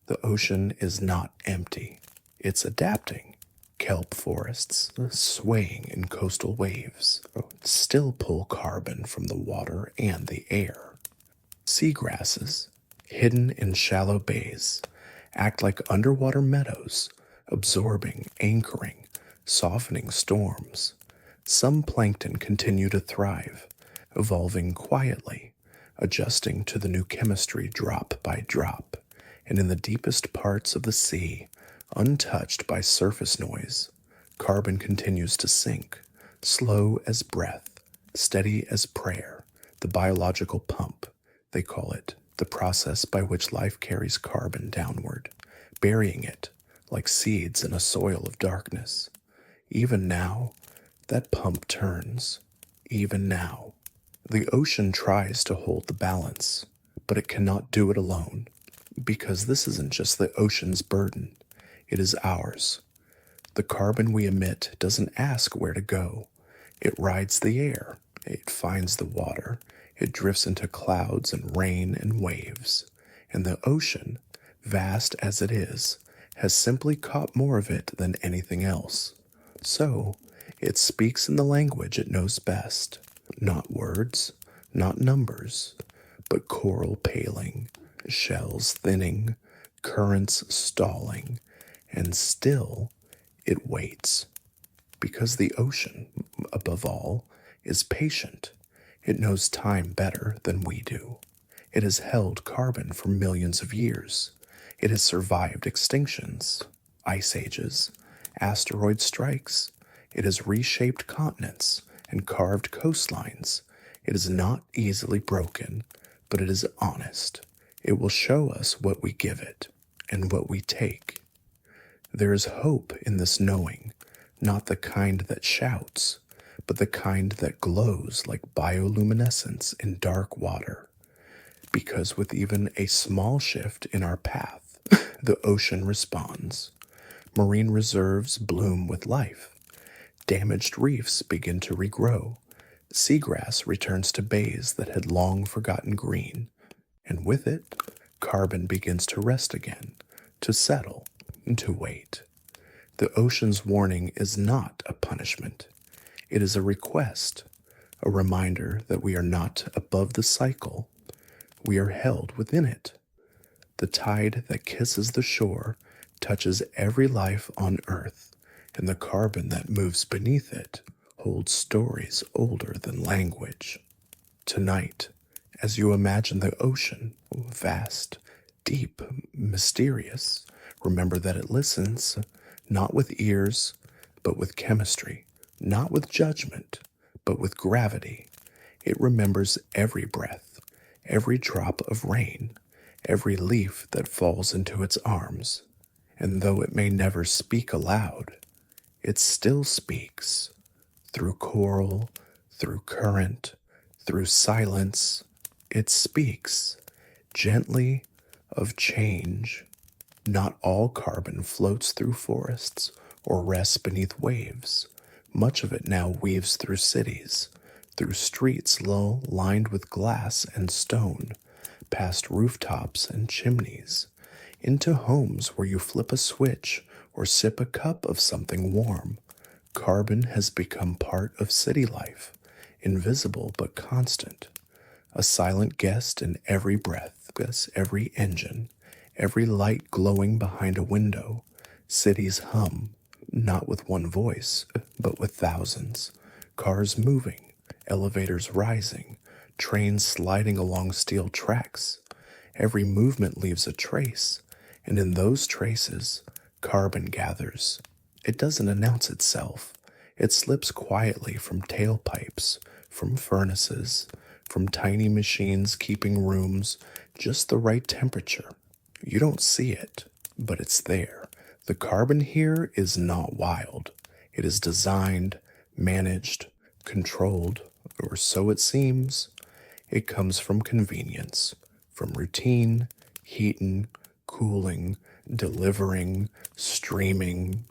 The ocean is not empty, it's adapting. Kelp forests, swaying in coastal waves, still pull carbon from the water and the air. Seagrasses, hidden in shallow bays, act like underwater meadows, absorbing, anchoring, softening storms. Some plankton continue to thrive, evolving quietly, adjusting to the new chemistry drop by drop, and in the deepest parts of the sea, untouched by surface noise, carbon continues to sink, slow as breath, steady as prayer, the biological pump, they call it, the process by which life carries carbon downward, burying it like seeds in a soil of darkness. Even now, that pump turns. Even now. The ocean tries to hold the balance, but it cannot do it alone, because this isn't just the ocean's burden, it is ours. The carbon we emit doesn't ask where to go. It rides the air, it finds the water, it drifts into clouds and rain and waves. And the ocean, vast as it is, has simply caught more of it than anything else. So, it speaks in the language it knows best. Not words, not numbers, but coral paling, shells thinning, currents stalling, and still it waits. Because the ocean, above all, is patient. It knows time better than we do. It has held carbon for millions of years. It has survived extinctions, ice ages, asteroid strikes. It has reshaped continents and carved coastlines. It is not easily broken, but it is honest. It will show us what we give it and what we take. There is hope in this knowing, not the kind that shouts, but the kind that glows like bioluminescence in dark water. Because with even a small shift in our path, the ocean responds. Marine reserves bloom with life. Damaged reefs begin to regrow. Seagrass returns to bays that had long forgotten green. And with it, carbon begins to rest again, to settle, and to wait. The ocean's warning is not a punishment. It is a request, a reminder that we are not above the cycle. We are held within it. The tide that kisses the shore touches every life on Earth, and the carbon that moves beneath it holds stories older than language. Tonight, as you imagine the ocean, vast, deep, mysterious, remember that it listens, not with ears, but with chemistry, not with judgment, but with gravity. It remembers every breath, every drop of rain, every leaf that falls into its arms. And though it may never speak aloud, it still speaks through coral, through current, through silence. It speaks gently of change. Not all carbon floats through forests or rests beneath waves. Much of it now weaves through cities, through streets lined with glass and stone, past rooftops and chimneys, into homes where you flip a switch or sip a cup of something warm. Carbon has become part of city life, invisible but constant, a silent guest in every breath, every engine, every light glowing behind a window. Cities hum, not with one voice, but with thousands. Cars moving, elevators rising, trains sliding along steel tracks. Every movement leaves a trace, and in those traces, carbon gathers. It doesn't announce itself. It slips quietly from tailpipes, from furnaces, from tiny machines keeping rooms just the right temperature. You don't see it, but it's there. The carbon here is not wild. It is designed, managed, controlled, or so it seems. It comes from convenience, from routine, heating, cooling, delivering, streaming.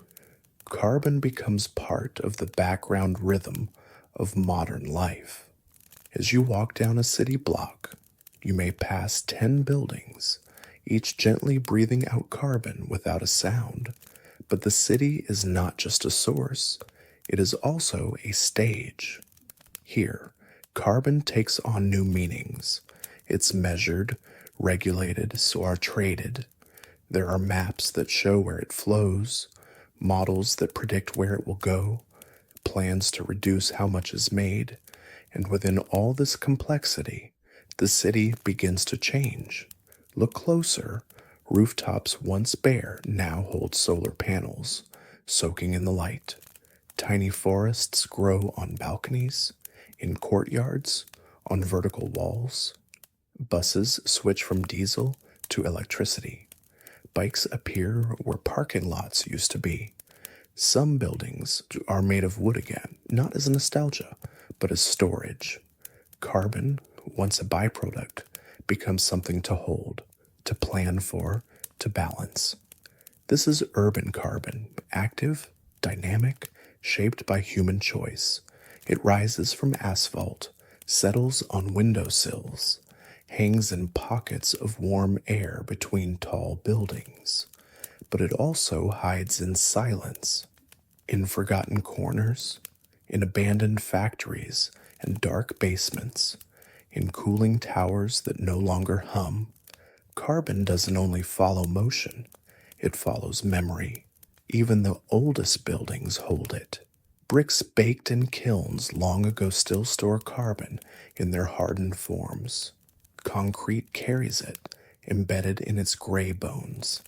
Carbon becomes part of the background rhythm of modern life. As you walk down a city block, you may pass 10 buildings, each gently breathing out carbon without a sound. But the city is not just a source, it is also a stage. Here, carbon takes on new meanings. It's measured, regulated, or traded. There are maps that show where it flows, models that predict where it will go, plans to reduce how much is made, and within all this complexity, the city begins to change. Look closer. Rooftops once bare now hold solar panels, soaking in the light. Tiny forests grow on balconies, in courtyards, on vertical walls. Buses switch from diesel to electricity. Bikes appear where parking lots used to be. Some buildings are made of wood again, not as nostalgia, but as storage. Carbon, once a byproduct, becomes something to hold, to plan for, to balance. This is urban carbon, active, dynamic, shaped by human choice. It rises from asphalt, settles on windowsills, hangs in pockets of warm air between tall buildings. But it also hides in silence, in forgotten corners, in abandoned factories and dark basements, in cooling towers that no longer hum. Carbon doesn't only follow motion, it follows memory. Even the oldest buildings hold it. Bricks baked in kilns long ago still store carbon in their hardened forms. Concrete carries it, embedded in its gray bones.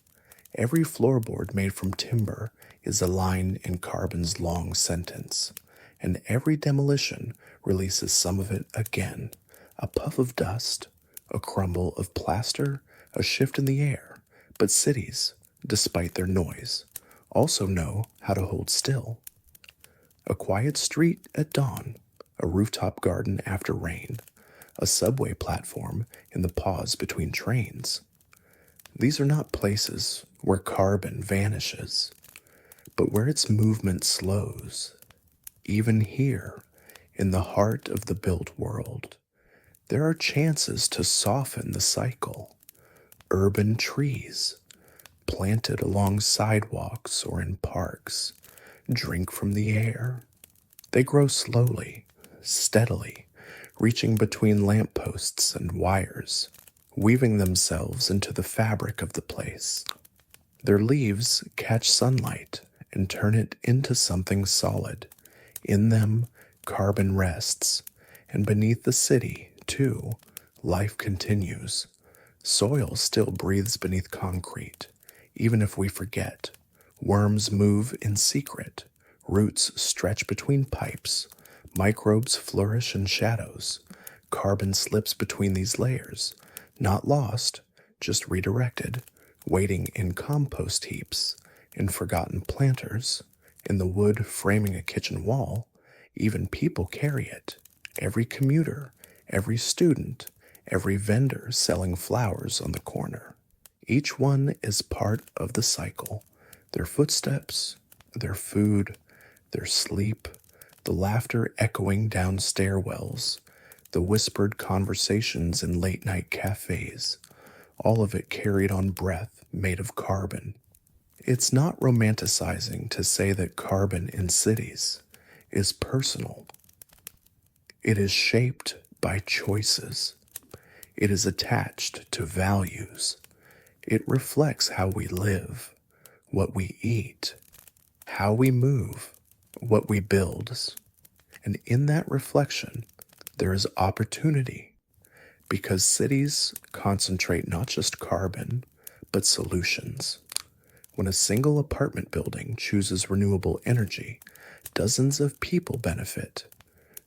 Every floorboard made from timber is a line in carbon's long sentence, and every demolition releases some of it again. A puff of dust, a crumble of plaster, a shift in the air. But cities, despite their noise, also know how to hold still. A quiet street at dawn, a rooftop garden after rain, a subway platform in the pause between trains. These are not places where carbon vanishes, but where its movement slows. Even here, in the heart of the built world, there are chances to soften the cycle. Urban trees, planted along sidewalks or in parks, drink from the air. They grow slowly, steadily, reaching between lampposts and wires. weaving themselves into the fabric of the place. Their leaves catch sunlight and turn it into something solid. In them, carbon rests, and beneath the city, too, life continues. Soil still breathes beneath concrete, even if we forget. Worms move in secret, roots stretch between pipes, microbes flourish in shadows. Carbon slips between these layers, not lost, just redirected, waiting in compost heaps, in forgotten planters, in the wood framing a kitchen wall. Even people carry it. Every commuter, every student, every vendor selling flowers on the corner. Each one is part of the cycle. Their footsteps, their food, their sleep, the laughter echoing down stairwells, the whispered conversations in late night cafes, all of it carried on breath made of carbon. It's not romanticizing to say that carbon in cities is personal. It is shaped by choices. It is attached to values. It reflects how we live, what we eat, how we move, what we build. And in that reflection, there is opportunity, because cities concentrate not just carbon, but solutions. When a single apartment building chooses renewable energy, dozens of people benefit.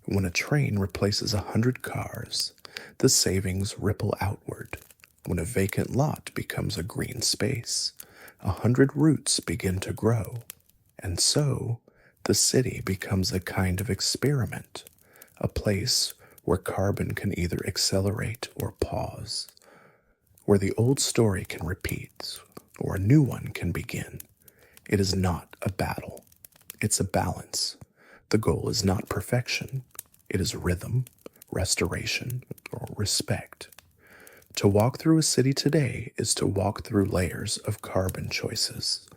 When a train replaces 100 cars, the savings ripple outward. When a vacant lot becomes a green space, 100 roots begin to grow. And so, the city becomes a kind of experiment, a place where carbon can either accelerate or pause, where the old story can repeat or a new one can begin. It is not a battle. It's a balance. The goal is not perfection. It is rhythm, restoration, or respect. To walk through a city today is to walk through layers of carbon choices,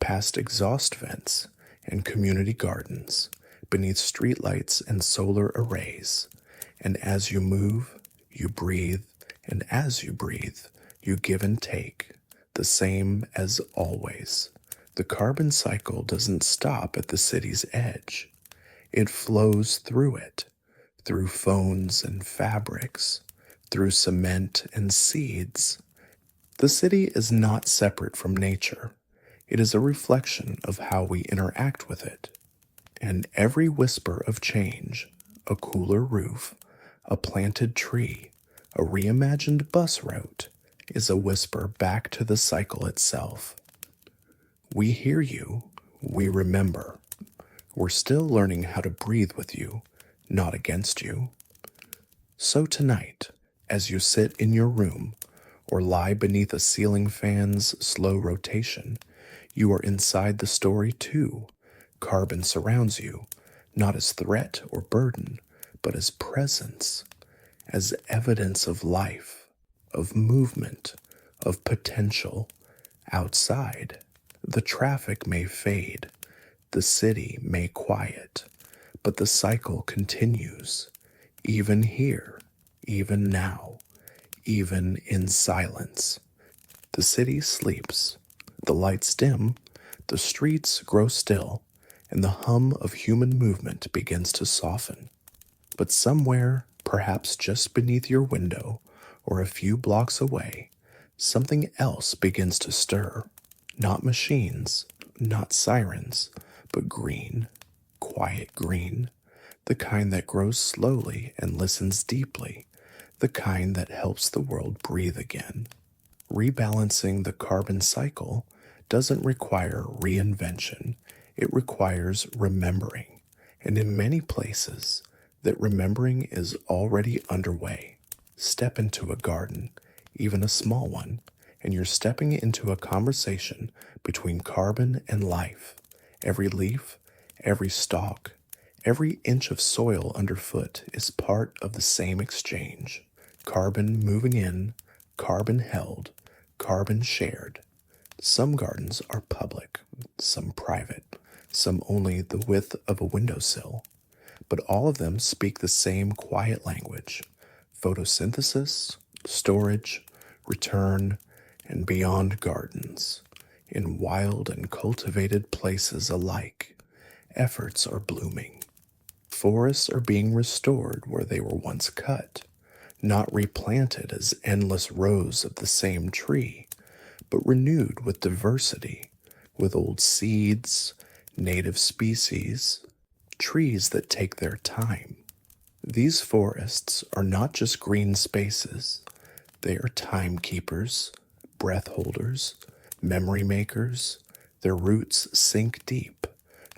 past exhaust vents and community gardens, beneath streetlights and solar arrays. And as you move, you breathe, and as you breathe, you give and take, the same as always. The carbon cycle doesn't stop at the city's edge. It flows through it, through phones and fabrics, through cement and seeds. The city is not separate from nature. It is a reflection of how we interact with it. And every whisper of change, a cooler roof, a planted tree, a reimagined bus route, is a whisper back to the cycle itself. We hear you, we remember. We're still learning how to breathe with you, not against you. So tonight, as you sit in your room or lie beneath a ceiling fan's slow rotation, you are inside the story too. Carbon surrounds you, not as threat or burden, but as presence, as evidence of life, of movement, of potential. Outside, the traffic may fade, the city may quiet, but the cycle continues, even here, even now, even in silence. The city sleeps, the lights dim, the streets grow still, and the hum of human movement begins to soften. But somewhere, perhaps just beneath your window or a few blocks away, something else begins to stir. Not machines, not sirens, but green, quiet green, the kind that grows slowly and listens deeply, the kind that helps the world breathe again. Rebalancing the carbon cycle doesn't require reinvention, it requires remembering. And in many places, that remembering is already underway. Step into a garden, even a small one, and you're stepping into a conversation between carbon and life. Every leaf, every stalk, every inch of soil underfoot is part of the same exchange. Carbon moving in, carbon held, carbon shared. Some gardens are public, some private, some only the width of a windowsill, but all of them speak the same quiet language: photosynthesis, storage, return, and beyond gardens, in wild and cultivated places alike, efforts are blooming. Forests are being restored where they were once cut, not replanted as endless rows of the same tree, but renewed with diversity, with old seeds, native species, trees that take their time. These forests are not just green spaces, they are timekeepers, breath holders, memory makers. Their roots sink deep,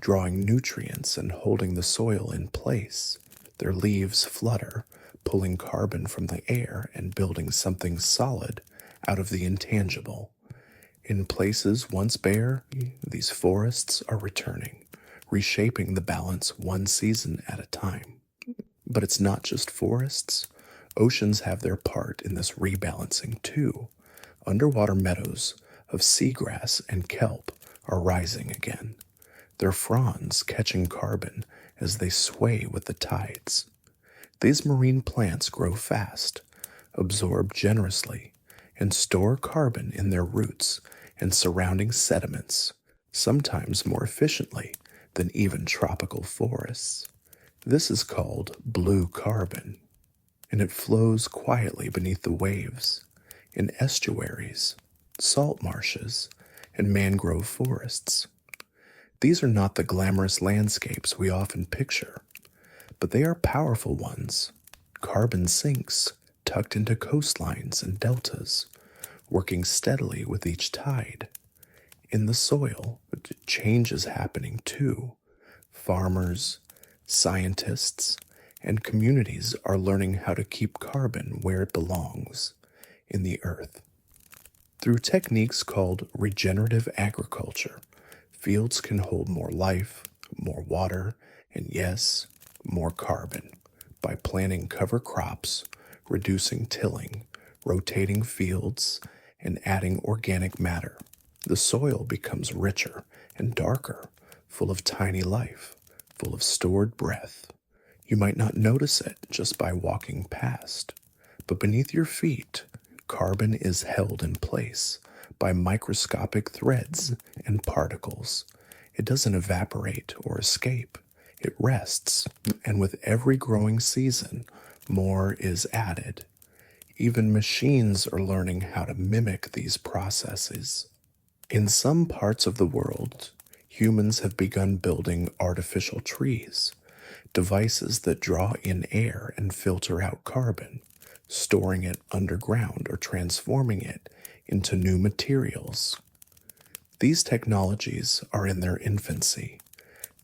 drawing nutrients and holding the soil in place. Their leaves flutter, pulling carbon from the air and building something solid out of the intangible. In places once bare, these forests are returning, reshaping the balance one season at a time. But it's not just forests. Oceans have their part in this rebalancing too. Underwater meadows of seagrass and kelp are rising again, their fronds catching carbon as they sway with the tides. These marine plants grow fast, absorb generously, and store carbon in their roots and surrounding sediments, sometimes more efficiently than even tropical forests. This is called blue carbon, and it flows quietly beneath the waves, in estuaries, salt marshes, and mangrove forests. These are not the glamorous landscapes we often picture, but they are powerful ones. Carbon sinks tucked into coastlines and deltas, working steadily with each tide. In the soil, change is happening too. Farmers, scientists, and communities are learning how to keep carbon where it belongs, in the earth. Through techniques called regenerative agriculture, fields can hold more life, more water, and yes, more carbon by planting cover crops, reducing tilling, rotating fields, and adding organic matter. The soil becomes richer and darker, full of tiny life, full of stored breath. You might not notice it just by walking past, but beneath your feet, carbon is held in place by microscopic threads and particles. It doesn't evaporate or escape. It rests, and with every growing season, more is added. Even machines are learning how to mimic these processes. In some parts of the world, humans have begun building artificial trees, devices that draw in air and filter out carbon, storing it underground or transforming it into new materials. These technologies are in their infancy.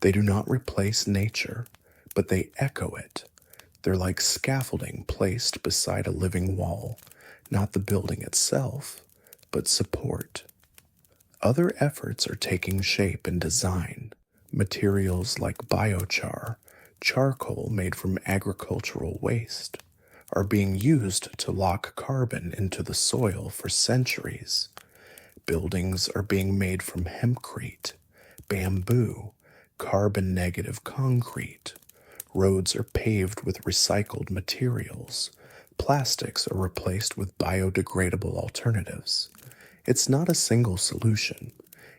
They do not replace nature, but they echo it. They're like scaffolding placed beside a living wall, not the building itself, but support. Other efforts are taking shape in design. Materials like biochar, charcoal made from agricultural waste, are being used to lock carbon into the soil for centuries. Buildings are being made from hempcrete, bamboo, carbon-negative concrete. Roads are paved with recycled materials. Plastics are replaced with biodegradable alternatives. It's not a single solution.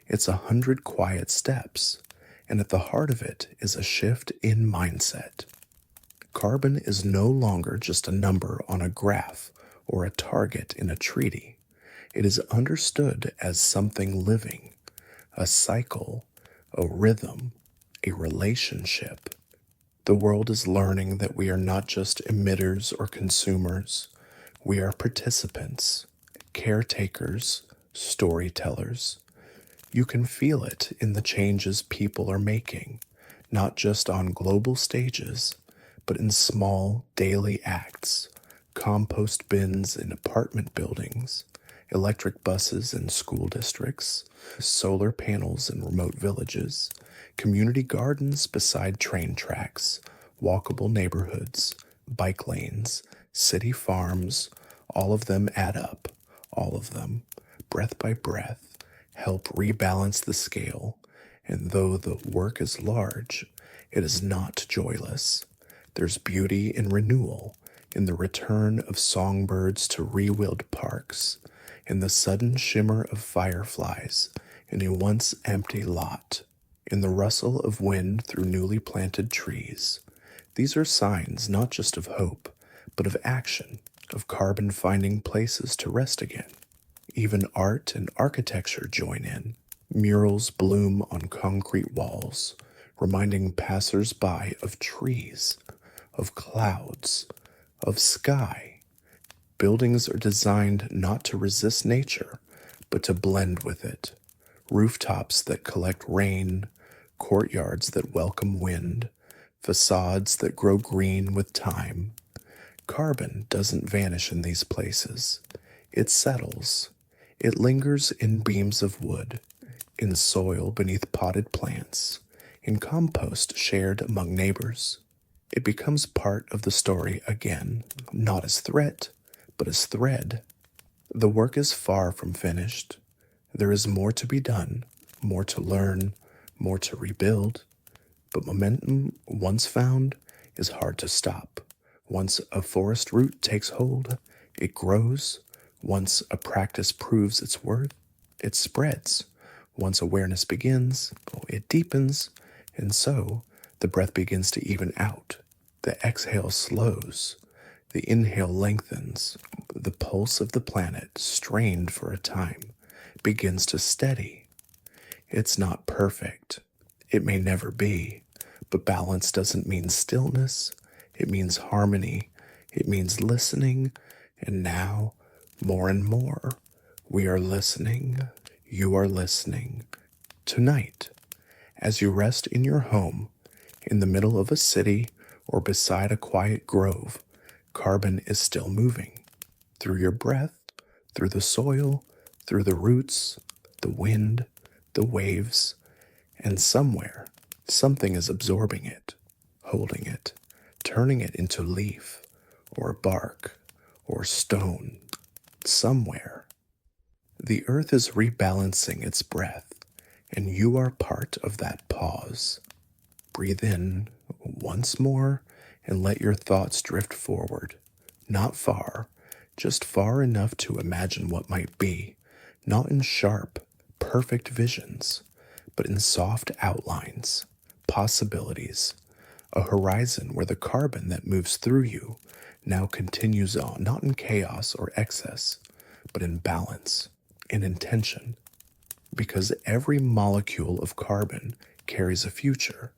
It's 100 quiet steps, and at the heart of it is a shift in mindset. Carbon is no longer just a number on a graph or a target in a treaty. It is understood as something living, a cycle, a rhythm, a relationship. The world is learning that we are not just emitters or consumers. We are participants, caretakers, storytellers. You can feel it in the changes people are making, not just on global stages, but in small daily acts. Compost bins in apartment buildings, electric buses in school districts, solar panels in remote villages, community gardens beside train tracks, walkable neighborhoods, bike lanes, city farms. All of them add up, all of them, breath by breath, help rebalance the scale. And though the work is large, it is not joyless. There's beauty in renewal, in the return of songbirds to re-wheeled parks, in the sudden shimmer of fireflies in a once empty lot, in the rustle of wind through newly planted trees. These are signs not just of hope, but of action, of carbon finding places to rest again. Even art and architecture join in. Murals bloom on concrete walls, reminding passers-by of trees, of clouds, of sky. Buildings are designed not to resist nature, but to blend with it. Rooftops that collect rain, courtyards that welcome wind, facades that grow green with time. Carbon doesn't vanish in these places. It settles. It lingers in beams of wood, in soil beneath potted plants, in compost shared among neighbors. It becomes part of the story again, not as threat, but as thread. The work is far from finished. There is more to be done, more to learn, more to rebuild. But momentum, once found, is hard to stop. Once a forest root takes hold, it grows. Once a practice proves its worth, it spreads. Once awareness begins, it deepens. And so, the breath begins to even out. The exhale slows. The inhale lengthens. The pulse of the planet, strained for a time, begins to steady. It's not perfect. It may never be. But balance doesn't mean stillness. It means harmony. It means listening. And now, more and more, we are listening. You are listening. Tonight, as you rest in your home, in the middle of a city, or beside a quiet grove, carbon is still moving. Through your breath, through the soil, through the roots, the wind, the waves, and somewhere, something is absorbing it, holding it, turning it into leaf, or bark, or stone. Somewhere, the earth is rebalancing its breath, and you are part of that pause. Breathe in once more and let your thoughts drift forward. Not far, just far enough to imagine what might be, not in sharp, perfect visions, but in soft outlines, possibilities, a horizon where the carbon that moves through you now continues on, not in chaos or excess, but in balance, in intention. Because every molecule of carbon carries a future.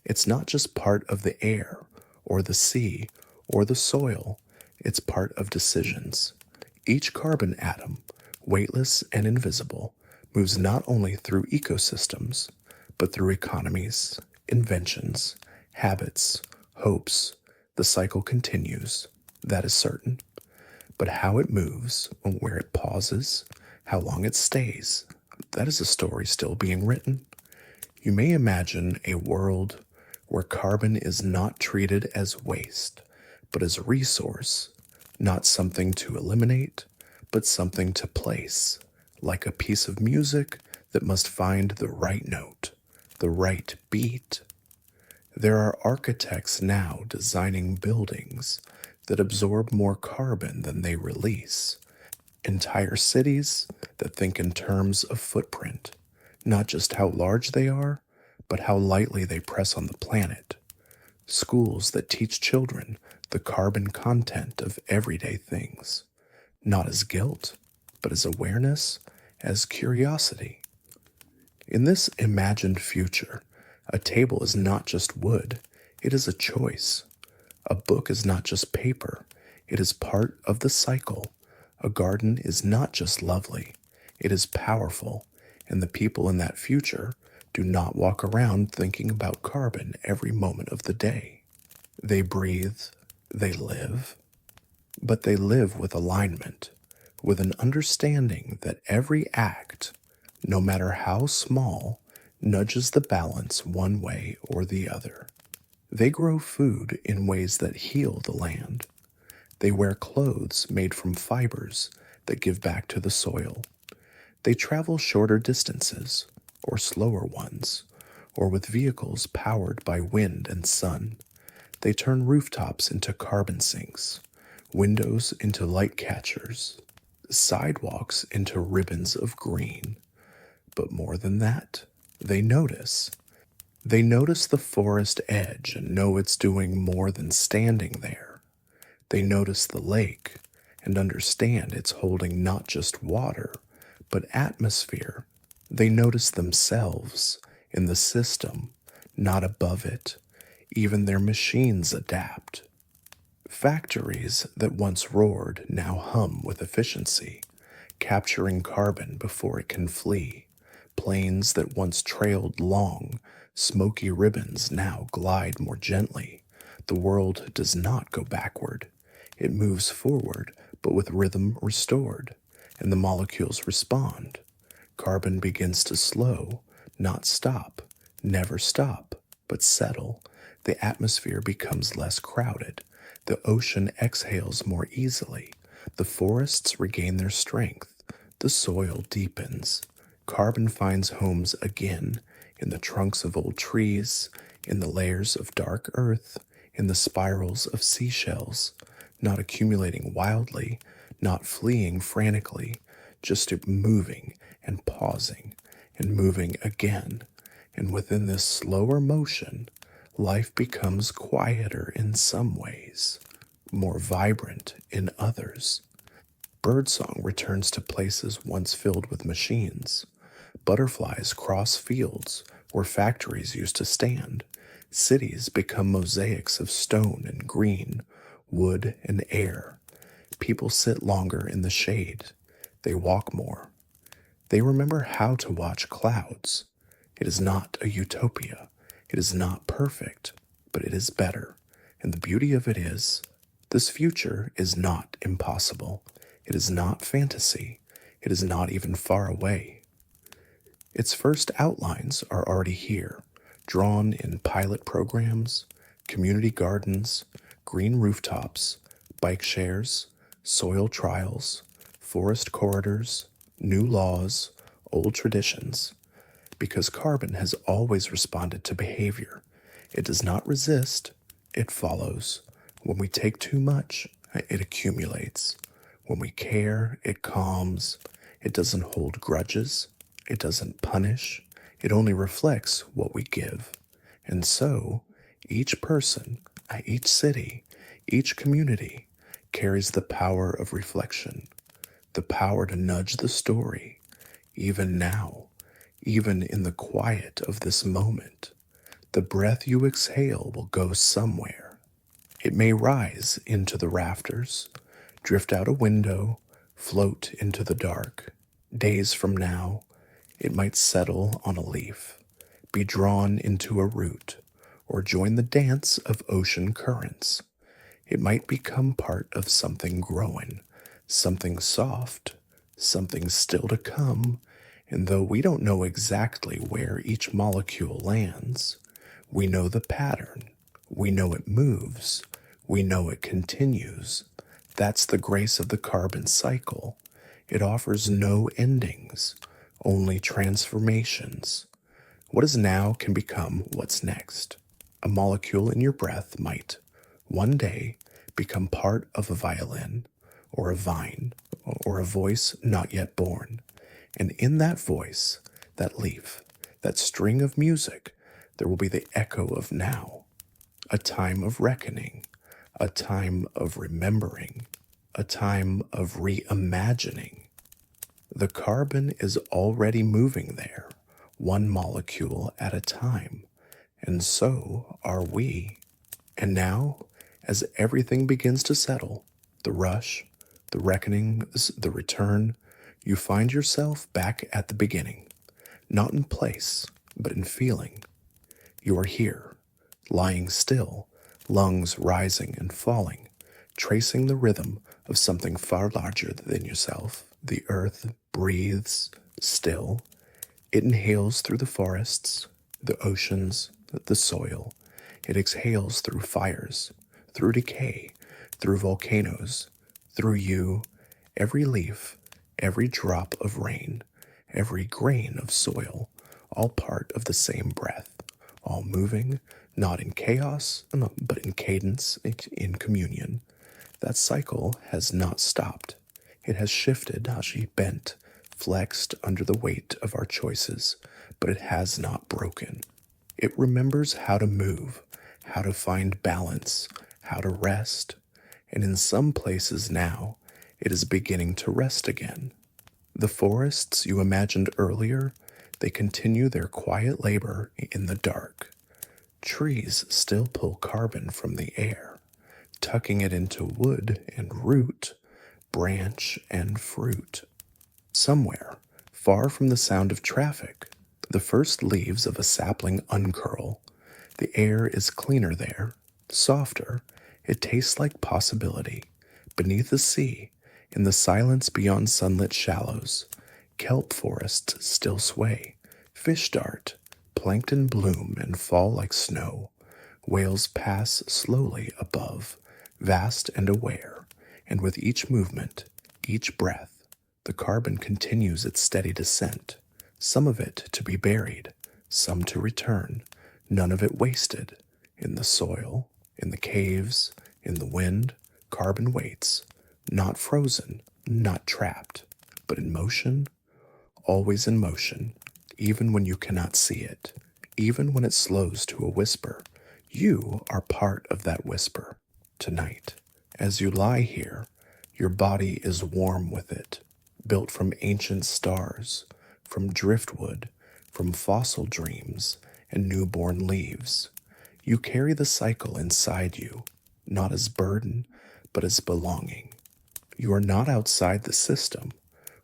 It's not just part of the air, or the sea, or the soil. It's part of decisions. Each carbon atom, weightless and invisible, moves not only through ecosystems, but through economies, inventions, habits, hopes. The cycle continues, that is certain. But how it moves, where it pauses, how long it stays, that is a story still being written. You may imagine a world where carbon is not treated as waste, but as a resource, not something to eliminate, but something to place, like a piece of music that must find the right note, the right beat. There are architects now designing buildings that absorb more carbon than they release. Entire cities that think in terms of footprint, not just how large they are, but how lightly they press on the planet. Schools that teach children the carbon content of everyday things, not as guilt, but as awareness, as curiosity. In this imagined future, a table is not just wood, it is a choice. A book is not just paper, it is part of the cycle. A garden is not just lovely, it is powerful, and the people in that future do not walk around thinking about carbon every moment of the day. They breathe, they live, but they live with alignment, with an understanding that every act, no matter how small, nudges the balance one way or the other. They grow food in ways that heal the land. They wear clothes made from fibers that give back to the soil. They travel shorter distances, or slower ones, or with vehicles powered by wind and sun. They turn rooftops into carbon sinks, windows into light catchers, sidewalks into ribbons of green. But more than that, they notice. They notice the forest edge and know it's doing more than standing there. They notice the lake and understand it's holding not just water, but atmosphere. They notice themselves in the system, not above it. Even their machines adapt. Factories that once roared now hum with efficiency, capturing carbon before it can flee. Planes that once trailed long, smoky ribbons now glide more gently. The world does not go backward. It moves forward, but with rhythm restored, and the molecules respond. Carbon begins to slow, not stop, never stop, but settle. The atmosphere becomes less crowded. The ocean exhales more easily. The forests regain their strength. The soil deepens. Carbon finds homes again in the trunks of old trees, in the layers of dark earth, in the spirals of seashells, not accumulating wildly, not fleeing frantically, just moving and pausing and moving again. And within this slower motion, life becomes quieter in some ways, more vibrant in others. Birdsong returns to places once filled with machines. Butterflies cross fields where factories used to stand. Cities become mosaics of stone and green, wood and air. People sit longer in the shade. They walk more. They remember how to watch clouds. It is not a utopia. It is not perfect, but it is better. And the beauty of it is, this future is not impossible. It is not fantasy. It is not even far away. Its first outlines are already here, drawn in pilot programs, community gardens, green rooftops, bike shares, soil trials, forest corridors, new laws, old traditions. Because carbon has always responded to behavior. It does not resist, it follows. When we take too much, it accumulates. When we care, it calms. It doesn't hold grudges. It doesn't punish. It only reflects what we give. And so, each person, each city, each community carries the power of reflection, the power to nudge the story, even now, even in the quiet of this moment. The breath you exhale will go somewhere. It may rise into the rafters, drift out a window, float into the dark. Days from now, it might settle on a leaf, be drawn into a root, or join the dance of ocean currents. It might become part of something growing, something soft, something still to come, and though we don't know exactly where each molecule lands, we know the pattern, we know it moves, we know it continues. That's the grace of the carbon cycle. It offers no endings, only transformations. What is now can become what's next. A molecule in your breath might, one day, become part of a violin, or a vine, or a voice not yet born. And in that voice, that leaf, that string of music, there will be the echo of now, a time of reckoning, a time of remembering, a time of reimagining. The carbon is already moving there, one molecule at a time, and so are we. And now, as everything begins to settle, the rush, the reckonings, the return, you find yourself back at the beginning, not in place, but in feeling. You are here, lying still, lungs rising and falling, tracing the rhythm of something far larger than yourself. The earth breathes still. It inhales through the forests, the oceans, the soil. It exhales through fires, through decay, through volcanoes, through you, every leaf, every drop of rain, every grain of soil, all part of the same breath, all moving, not in chaos, but in cadence, in communion. That cycle has not stopped. It has shifted, she bent, flexed under the weight of our choices, but it has not broken. It remembers how to move, how to find balance, how to rest, and in some places now, it is beginning to rest again. The forests you imagined earlier, they continue their quiet labor in the dark. Trees still pull carbon from the air, tucking it into wood and root, branch and fruit. Somewhere, far from the sound of traffic, the first leaves of a sapling uncurl. The air is cleaner there, softer. It tastes like possibility. Beneath the sea, in the silence beyond sunlit shallows, kelp forests still sway. Fish dart, plankton bloom and fall like snow. Whales pass slowly above, vast and aware, and with each movement, each breath, the carbon continues its steady descent, some of it to be buried, some to return, none of it wasted. In the soil, in the caves, in the wind, carbon waits, not frozen, not trapped, but in motion, always in motion, even when you cannot see it, even when it slows to a whisper. You are part of that whisper. Tonight, as you lie here, your body is warm with it, built from ancient stars, from driftwood, from fossil dreams and newborn leaves. You carry the cycle inside you, not as burden, but as belonging. You are not outside the system,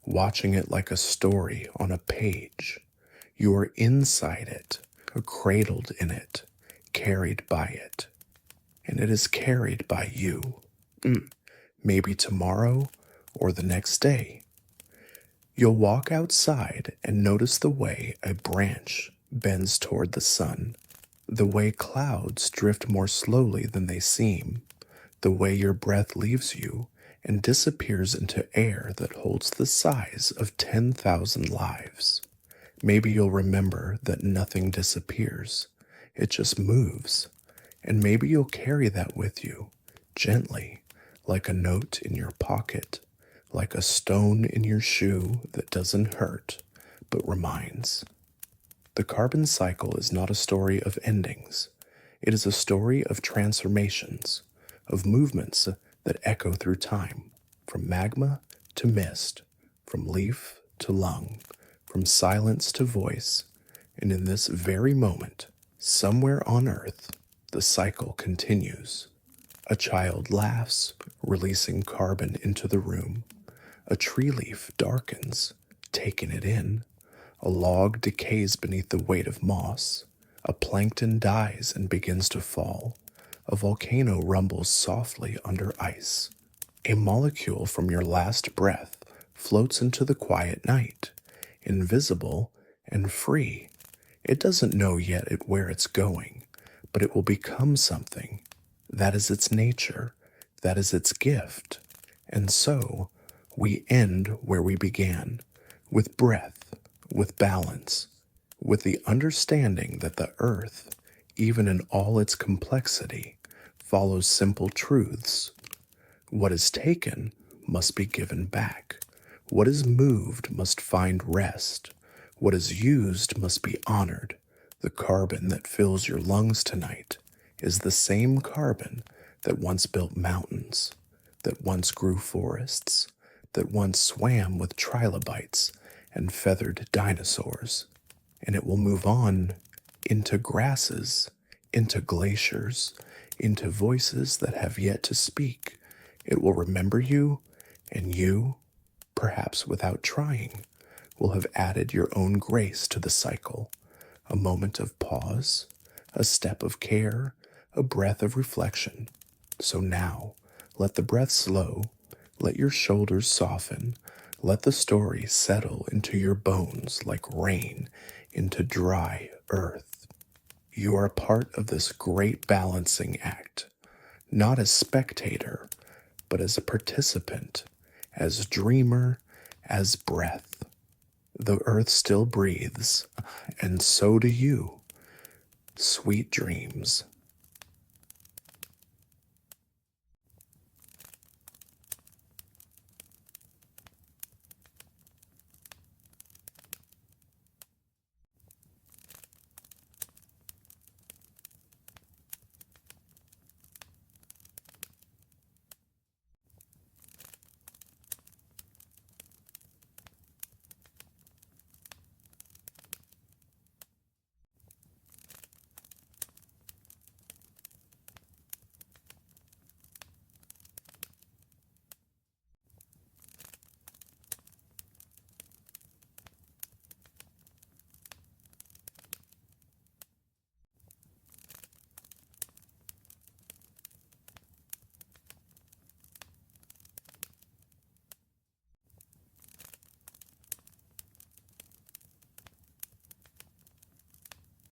watching it like a story on a page. You are inside it, cradled in it, carried by it. And it is carried by you. Maybe tomorrow or the next day. You'll walk outside and notice the way a branch bends toward the sun, the way clouds drift more slowly than they seem, the way your breath leaves you and disappears into air that holds the size of 10,000 lives. Maybe you'll remember that nothing disappears, it just moves, and maybe you'll carry that with you, gently, like a note in your pocket, like a stone in your shoe that doesn't hurt, but reminds. The carbon cycle is not a story of endings. It is a story of transformations, of movements that echo through time, from magma to mist, from leaf to lung, from silence to voice. And in this very moment, somewhere on earth, the cycle continues. A child laughs, releasing carbon into the room. A tree leaf darkens, taking it in. A log decays beneath the weight of moss. A plankton dies and begins to fall. A volcano rumbles softly under ice. A molecule from your last breath floats into the quiet night, invisible and free. It doesn't know yet where it's going, but it will become something. That is its nature. That is its gift. And so, we end where we began, with breath, with balance, with the understanding that the earth, even in all its complexity, follows simple truths. What is taken must be given back. What is moved must find rest. What is used must be honored. The carbon that fills your lungs tonight is the same carbon that once built mountains, that once grew forests, that once swam with trilobites and feathered dinosaurs. And it will move on into grasses, into glaciers, into voices that have yet to speak. It will remember you, and you, perhaps without trying, will have added your own grace to the cycle. A moment of pause, a step of care, a breath of reflection. So now, let the breath slow, let your shoulders soften, let the story settle into your bones like rain into dry earth. You are part of this great balancing act, not as spectator, but as a participant, as dreamer, as breath. The earth still breathes, and so do you. Sweet dreams.